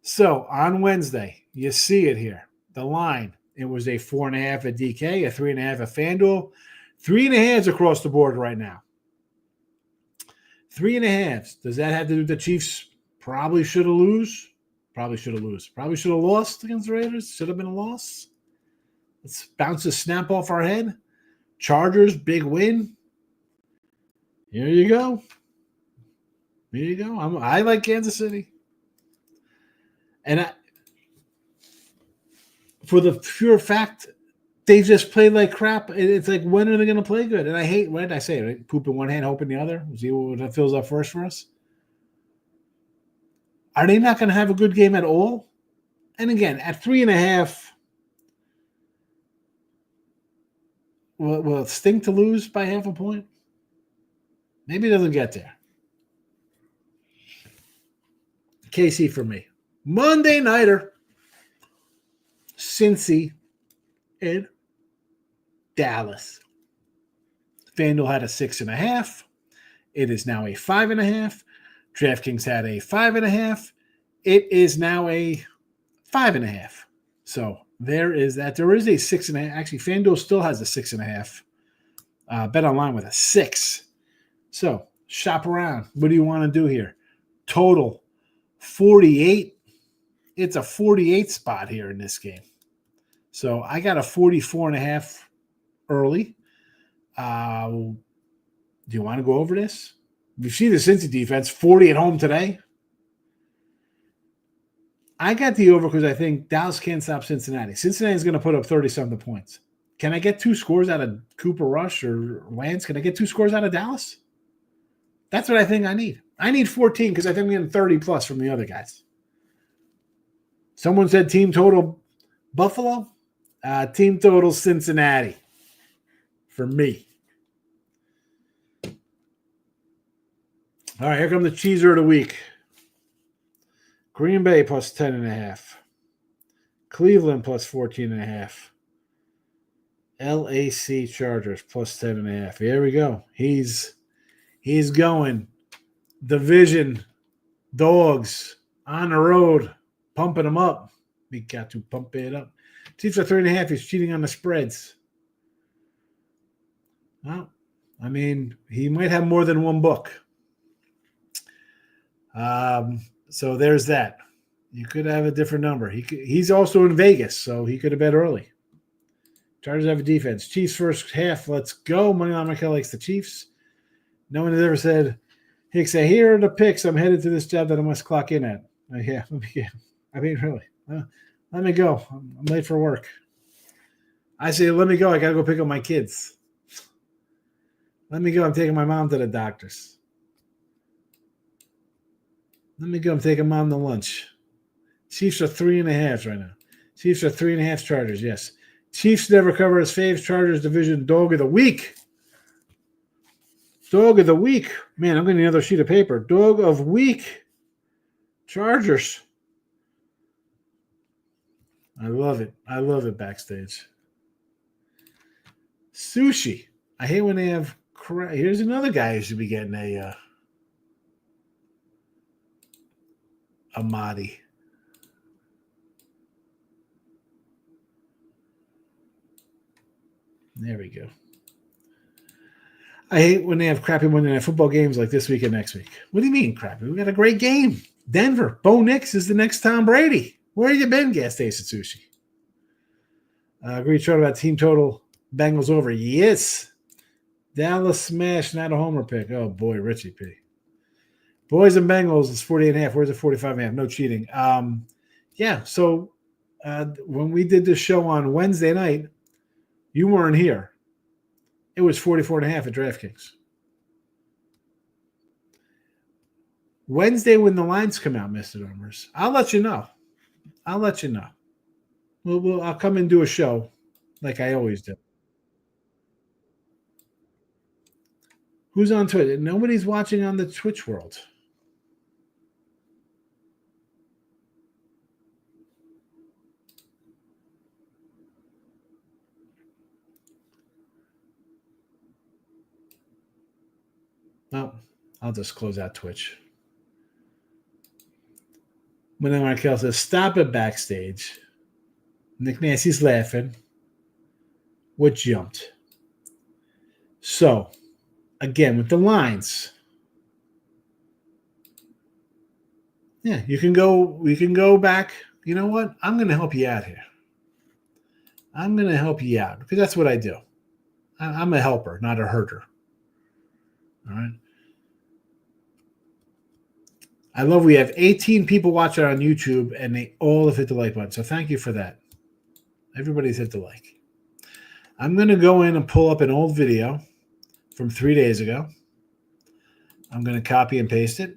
So on Wednesday, you see it here. The line, it was a 4.5 at DK, a 3.5 at FanDuel. 3.5s across the board right now. 3.5s. Does that have to do with the Chiefs? Probably should have lost. Probably should have lost against the Raiders. Should have been a loss. Let's bounce a snap off our head. Chargers, big win. Here you go. Here you go. I like Kansas City. And for the pure fact, they just played like crap. It's like, when are they going to play good? And I hate, what did I say? Right? Poop in one hand, hope in the other. See what fills up first for us? Are they not going to have a good game at all? And again, at 3.5, will it stink to lose by half a point? Maybe it doesn't get there. KC for me. Monday nighter. Cincy in Dallas. FanDuel had a 6.5. It is now a 5.5. DraftKings had a 5.5. It is now a 5.5. So there is that. There is a 6.5. Actually, FanDuel still has a 6.5. Bet online with a 6. So shop around. What do you want to do here? Total 48. It's a 48 spot here in this game. So I got a 44.5 early. Do you want to go over this? You see the Cincy defense, 40 at home today. I got the over because I think Dallas can't stop Cincinnati. Cincinnati's going to put up 30-something points. Can I get 2 scores out of Cooper Rush or Lance? Can I get 2 scores out of Dallas? That's what I think I need. I need 14 because I think I'm getting 30+ from the other guys. Someone said team total Buffalo. Team total Cincinnati for me. All right, here comes the cheeser of the week. Green Bay +10.5. Cleveland +14.5. LAC Chargers +10.5. Here we go. He's going. Division dogs on the road, pumping them up. We got to pump it up. Chiefs are 3.5. He's cheating on the spreads. Well, I mean, he might have more than one book. So there's that. You could have a different number. He's also in Vegas, so he could have bet early. Chargers have a defense. Chiefs first half. Let's go. Money on Michael likes the Chiefs. No one has ever said, Higgs, say, here are the picks. I'm headed to this job that I must clock in at. Yeah, I mean, really. Let me go. I'm late for work. I say, let me go. I got to go pick up my kids. Let me go. I'm taking my mom to the doctor's. Let me go. I'm taking mom to lunch. Chiefs are 3.5 right now. Chiefs are 3.5 Chargers, yes. Chiefs never cover as faves. Chargers division dog of the week. Dog of the week. Man, I'm getting another sheet of paper. Dog of week. Chargers. I love it. I love it backstage. Sushi. I hate when they have crap. Here's another guy who should be getting a Mahdi. There we go. I hate when they have crappy Monday Night Football games like this week and next week. What do you mean crappy? We got a great game. Denver. Bo Nix is the next Tom Brady. Where you been, gas station sushi? Agreed short about team total. Bengals over. Yes. Dallas smash, not a homer pick. Oh, boy, Richie P. Boys and Bengals is 48.5. Where's the 45.5? No cheating. Yeah, so when we did this show on Wednesday night, you weren't here. It was 44.5 at DraftKings. Wednesday when the lines come out, Mr. Numbers, I'll let you know. I'll come and do a show like I always do. Who's on Twitch? Nobody's watching on the Twitch world. No, I'll just close out Twitch. When Markel says, stop it backstage. Nick Nancy's laughing. What jumped? So, again, with the lines. Yeah, we can go back. You know what? I'm going to help you out here. I'm going to help you out because that's what I do. I'm a helper, not a herder. All right. I love we have 18 people watching on YouTube, and they all have hit the like button. So thank you for that. Everybody's hit the like. I'm going to go in and pull up an old video from 3 days ago. I'm going to copy and paste it.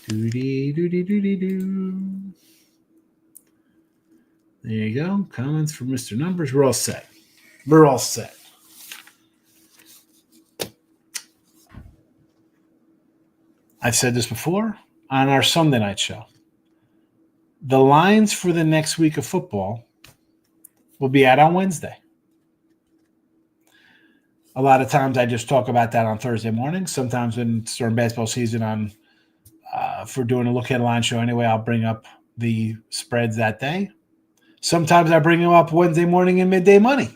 Doody. There you go. Comments from Mr. Numbers. We're all set. I've said this before on our Sunday night show. The lines for the next week of football will be out on Wednesday. A lot of times I just talk about that on Thursday morning. Sometimes when it's during basketball season for doing a look ahead line show anyway, I'll bring up the spreads that day. Sometimes I bring them up Wednesday morning in midday money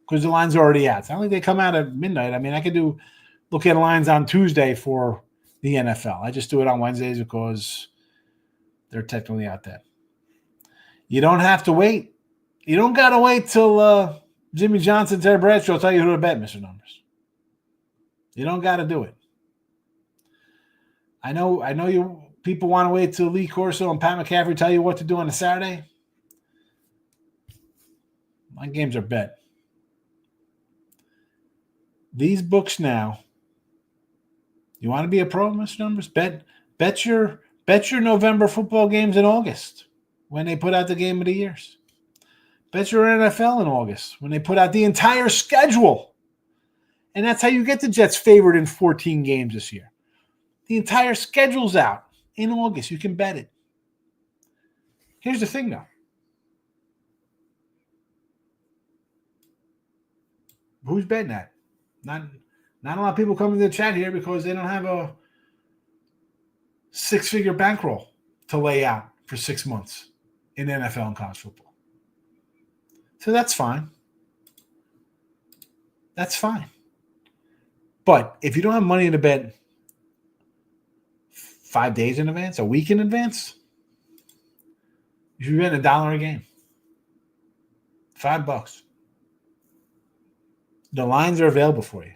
because the lines are already out. It's not like they come out at midnight. I mean, I could do look at lines on Tuesday for the NFL. I just do it on Wednesdays because they're technically out there. You don't have to wait. You don't got to wait till Jimmy Johnson, Terry Bradshaw tell you who to bet, Mr. Numbers. You don't got to do it. I know you people want to wait till Lee Corso and Pat McCaffrey tell you what to do on a Saturday. My games are bet. These books now, you want to be a pro, Mr. Numbers? Bet your November football games in August when they put out the game of the years. Bet your NFL in August when they put out the entire schedule. And that's how you get the Jets favored in 14 games this year. The entire schedule's out in August. You can bet it. Here's the thing, though. Who's betting that? Not a lot of people come into the chat here because they don't have a six-figure bankroll to lay out for 6 months in NFL and college football. So that's fine. That's fine. But if you don't have money in the bet 5 days in advance, a week in advance, you should be betting $1 a game. $5. The lines are available for you.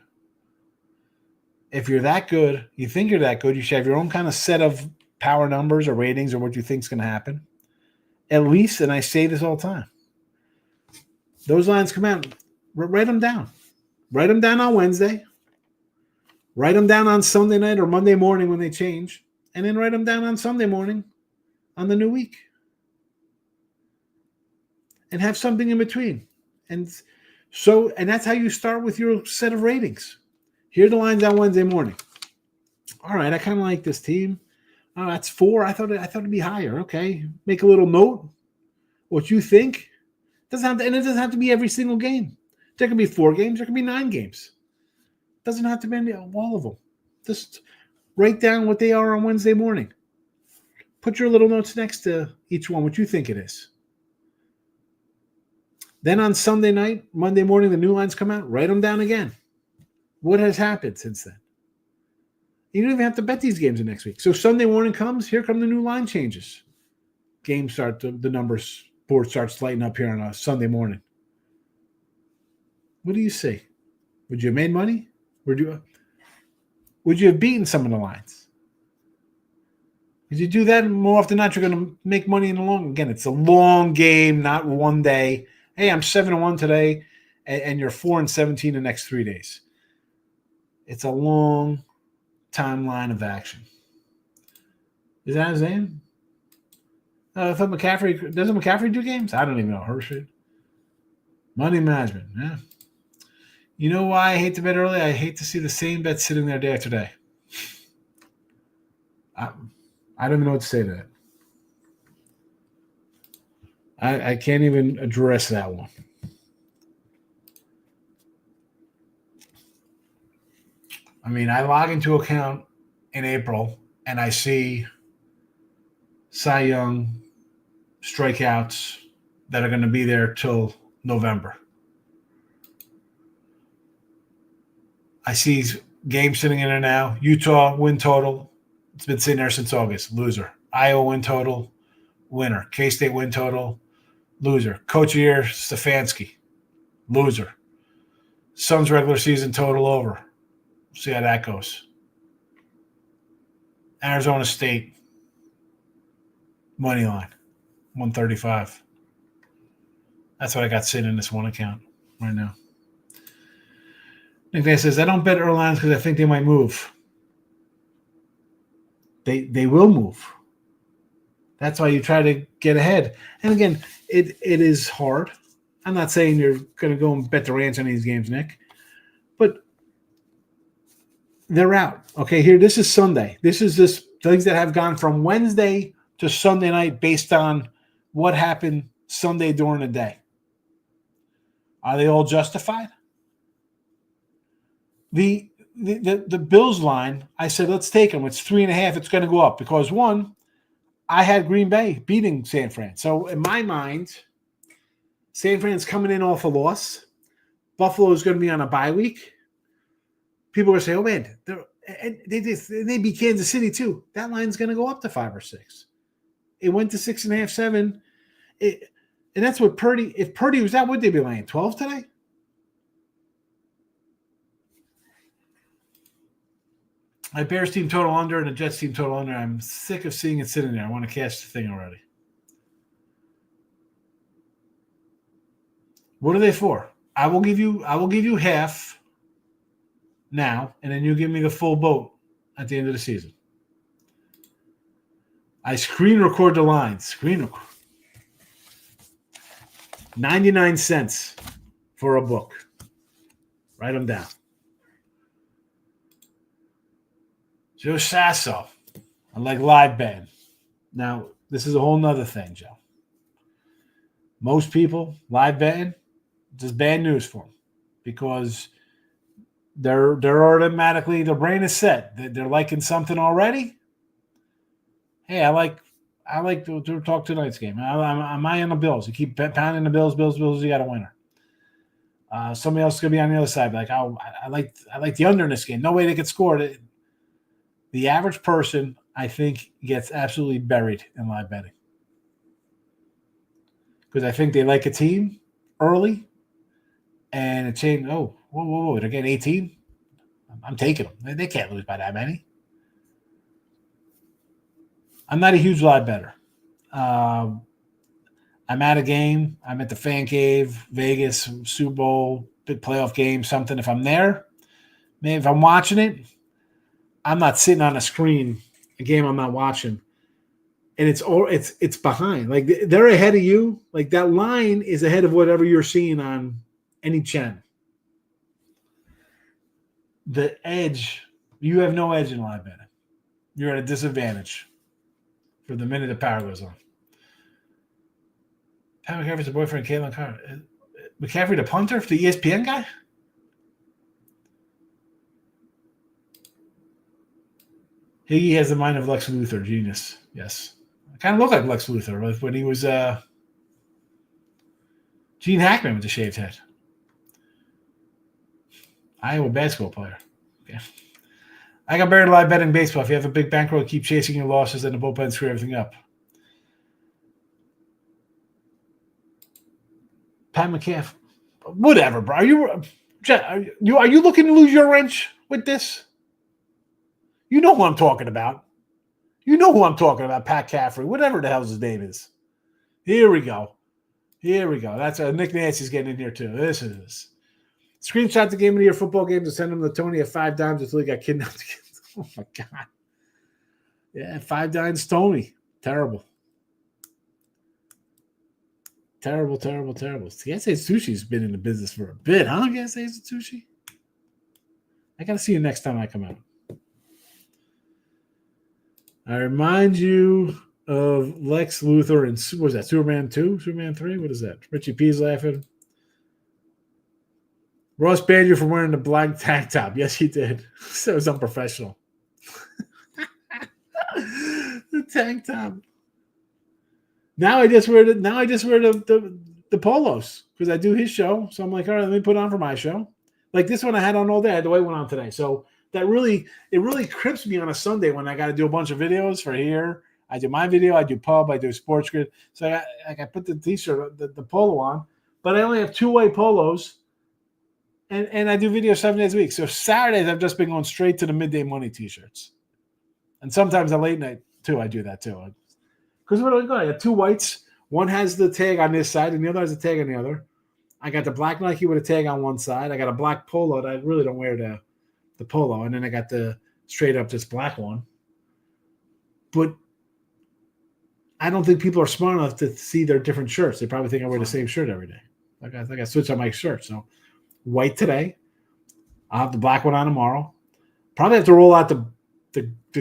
If you're that good, you think you're that good, you should have your own kind of set of power numbers or ratings or what you think is going to happen. At least, and I say this all the time, those lines come out, write them down. Write them down on Wednesday. Write them down on Sunday night or Monday morning when they change. And then write them down on Sunday morning on the new week. And have something in between. And that's how you start with your set of ratings. Here are the lines on Wednesday morning. All right, I kind of like this team. Oh, that's 4. I thought it'd be higher. Okay, make a little note. What you think it doesn't have to be every single game. There can be 4 games. There can be 9 games. It doesn't have to be all of them. Just write down what they are on Wednesday morning. Put your little notes next to each one, what you think it is. Then on Sunday night, Monday morning, the new lines come out. Write them down again. What has happened since then? You don't even have to bet these games the next week. So Sunday morning comes, here come the new line changes. Games start, the numbers board starts lighting up here on a Sunday morning. What do you see? Would you have made money? Would you have beaten some of the lines? If you do that more often than not, you're going to make money in the long. Again, it's a long game, not one day. Hey, I'm 7-1 today, and you're 4-17 the next 3 days. It's a long timeline of action. Is that his name? I thought doesn't McCaffrey do games? I don't even know. Hershey. Money management. Yeah. You know why I hate to bet early? I hate to see the same bet sitting there day after day. I don't even know what to say to that. I can't even address that one. I mean, I log into account in April and I see Cy Young strikeouts that are going to be there till November. I see games sitting in there now. Utah win total. It's been sitting there since August. Loser. Iowa win total. Winner. K-State win total. Loser. Coach of the year, Stefanski. Loser. Suns regular season total over. See how that goes. Arizona State. Money line. 135. That's what I got sitting in this one account right now. Nick Van says, I don't bet early lines because I think they might move. They will move. That's why you try to get ahead. And again, it is hard. I'm not saying you're going to go and bet the ranch on these games, Nick. But they're out. Okay, here, this is Sunday. This is things that have gone from Wednesday to Sunday night based on what happened Sunday during the day. Are they all justified? The Bills line, I said, let's take them. It's 3.5. It's going to go up because, one, I had Green Bay beating San Fran. So in my mind, San Fran's coming in off a loss. Buffalo is going to be on a bye week. People are saying, oh, man, they beat Kansas City too. That line's going to go up to 5 or 6. It went to 6.5, 7. And that's what Purdy – if Purdy was out, would they be laying 12 today? My Bears team total under and the Jets team total under. I'm sick of seeing it sitting there. I want to cash the thing already. What are they for? I will give you half now, and then you give me the full boat at the end of the season. I screen record the lines. Screen record. 99 cents for a book. Write them down. Joe Sasso. I like live betting. Now, this is a whole nother thing, Joe. Most people, live betting, just bad news for them because they're automatically, their brain is set. They're liking something already. Hey, I like I like to talk tonight's game. I'm on the Bills. You keep pounding the Bills, you got a winner. Somebody else is going to be on the other side. Like, I like the under in this game. No way they could score it. The average person, I think, gets absolutely buried in live betting. Because I think they like a team early, and it changed. Oh, whoa, they're getting 18? I'm taking them. They can't lose by that many. I'm not a huge live better. I'm at a game. I'm at the Fan Cave, Vegas, Super Bowl, big playoff game, something. If I'm there, maybe if I'm watching it, I'm not sitting on a screen, a game I'm not watching, and it's behind. Like they're ahead of you. Like that line is ahead of whatever you're seeing on any channel. The edge, you have no edge in live betting. You're at a disadvantage for the minute the power goes on. Pat McCaffrey's the boyfriend of Caitlin Carr. McCaffrey the punter for the ESPN guy? Higgy has the mind of Lex Luthor, genius. Yes. I kind of look like Lex Luthor when he was Gene Hackman with the shaved head. Iowa basketball player. Okay. I got buried alive betting baseball. If you have a big bankroll, keep chasing your losses and the bullpen screw everything up. Pat McCaffrey. Whatever, bro. Are you looking to lose your wrench with this? You know who I'm talking about. Pat Caffrey, whatever the hell his name is. Here we go. That's Nick Nancy's getting in here too. This is screenshot the game of the year football games and send them to Tony at 5 dimes until he got kidnapped. Oh my God. Yeah, 5 dimes Tony. Terrible. Gas Sushi's been in the business for a bit, huh? Gas Sushi. I gotta see you next time I come out. I remind you of Lex Luthor and what was that? Superman 2? Superman 3? What is that? Richie P's laughing. Ross banned you for wearing the black tank top. Yes, he did. So it was unprofessional. The tank top. Now I just wear the polos because I do his show. So I'm like, all right, let me put on for my show. Like this one I had on all day. I had the white one on today. So it really crips me on a Sunday when I got to do a bunch of videos for here. I do my video, I do pub, I do sports grid. So I put the t-shirt, the polo on, but I only have 2 white polos, and I do videos 7 days a week. So Saturdays I've just been going straight to the midday money t-shirts, and sometimes a late night too. I do that too. Because what do I got? I got 2 whites. One has the tag on this side, and the other has the tag on the other. I got the black Nike with a tag on one side. I got a black polo that I really don't wear the polo, and then I got the straight up this black one. But I don't think people are smart enough to see their different shirts. They probably think I wear the same shirt every day. Like I switch on my shirt. So white today. I'll have the black one on tomorrow. Probably have to roll out the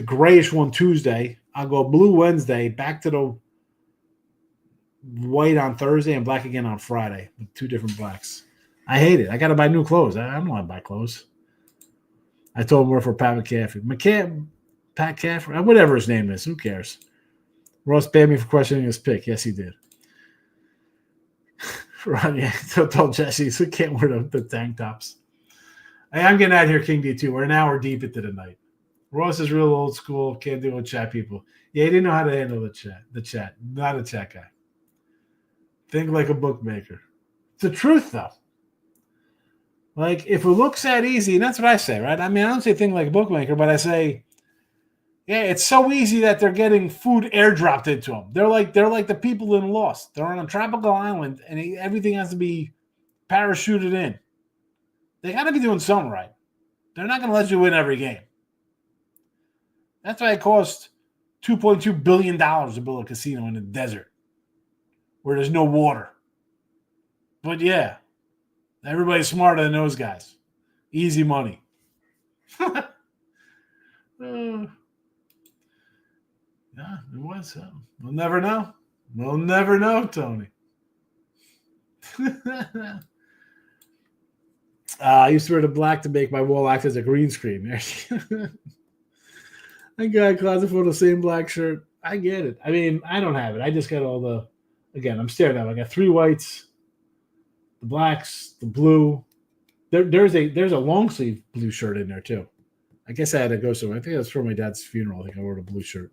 grayish one Tuesday. I'll go blue Wednesday, back to the white on Thursday, and black again on Friday with 2 different blacks. I hate it. I got to buy new clothes. I don't want to buy clothes. I told him we're for Pat McCaffrey. Pat Caffrey, whatever his name is. Who cares? Ross banned me for questioning his pick. Yes, he did. Ron, told Jesse, so can't wear the tank tops. Hey, I'm getting out of here, King D2. We're an hour deep into the night. Ross is real old school. Can't deal with chat people. Yeah, he didn't know how to handle the chat. Not a chat guy. Think like a bookmaker. It's the truth, though. Like, if it looks that easy, and that's what I say, right? I mean, I don't say think like a bookmaker, but I say, yeah, it's so easy that they're getting food airdropped into them. They're like the people in Lost. They're on a tropical island, and everything has to be parachuted in. They got to be doing something right. They're not going to let you win every game. That's why it cost $2.2 billion to build a casino in the desert where there's no water. But yeah, everybody's smarter than those guys. Easy money. Yeah, it was. We'll never know. We'll never know, Tony. I used to wear the black to make my wall act as a green screen. I got a closet full of the same black shirt. I get it. I mean, I don't have it. I just got all the. Again, I'm staring at it. I got 3 whites, the blacks, the blue. There's a long sleeve blue shirt in there too. I guess I had to go somewhere. I think that's for my dad's funeral. I think I wore a blue shirt.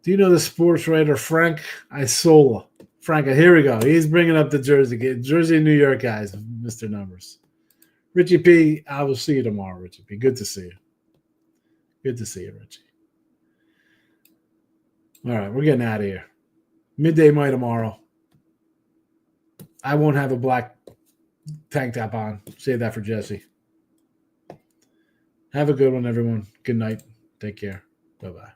Do you know the sports writer Frank Isola? Frank, here we go. He's bringing up the Jersey, New York guys, Mr. Numbers. Richie P, I will see you tomorrow, Richie P. Good to see you. Good to see you, Richie. All right, we're getting out of here. Midday my tomorrow. I won't have a black tank top on. Save that for Jesse. Have a good one, everyone. Good night. Take care. Bye-bye.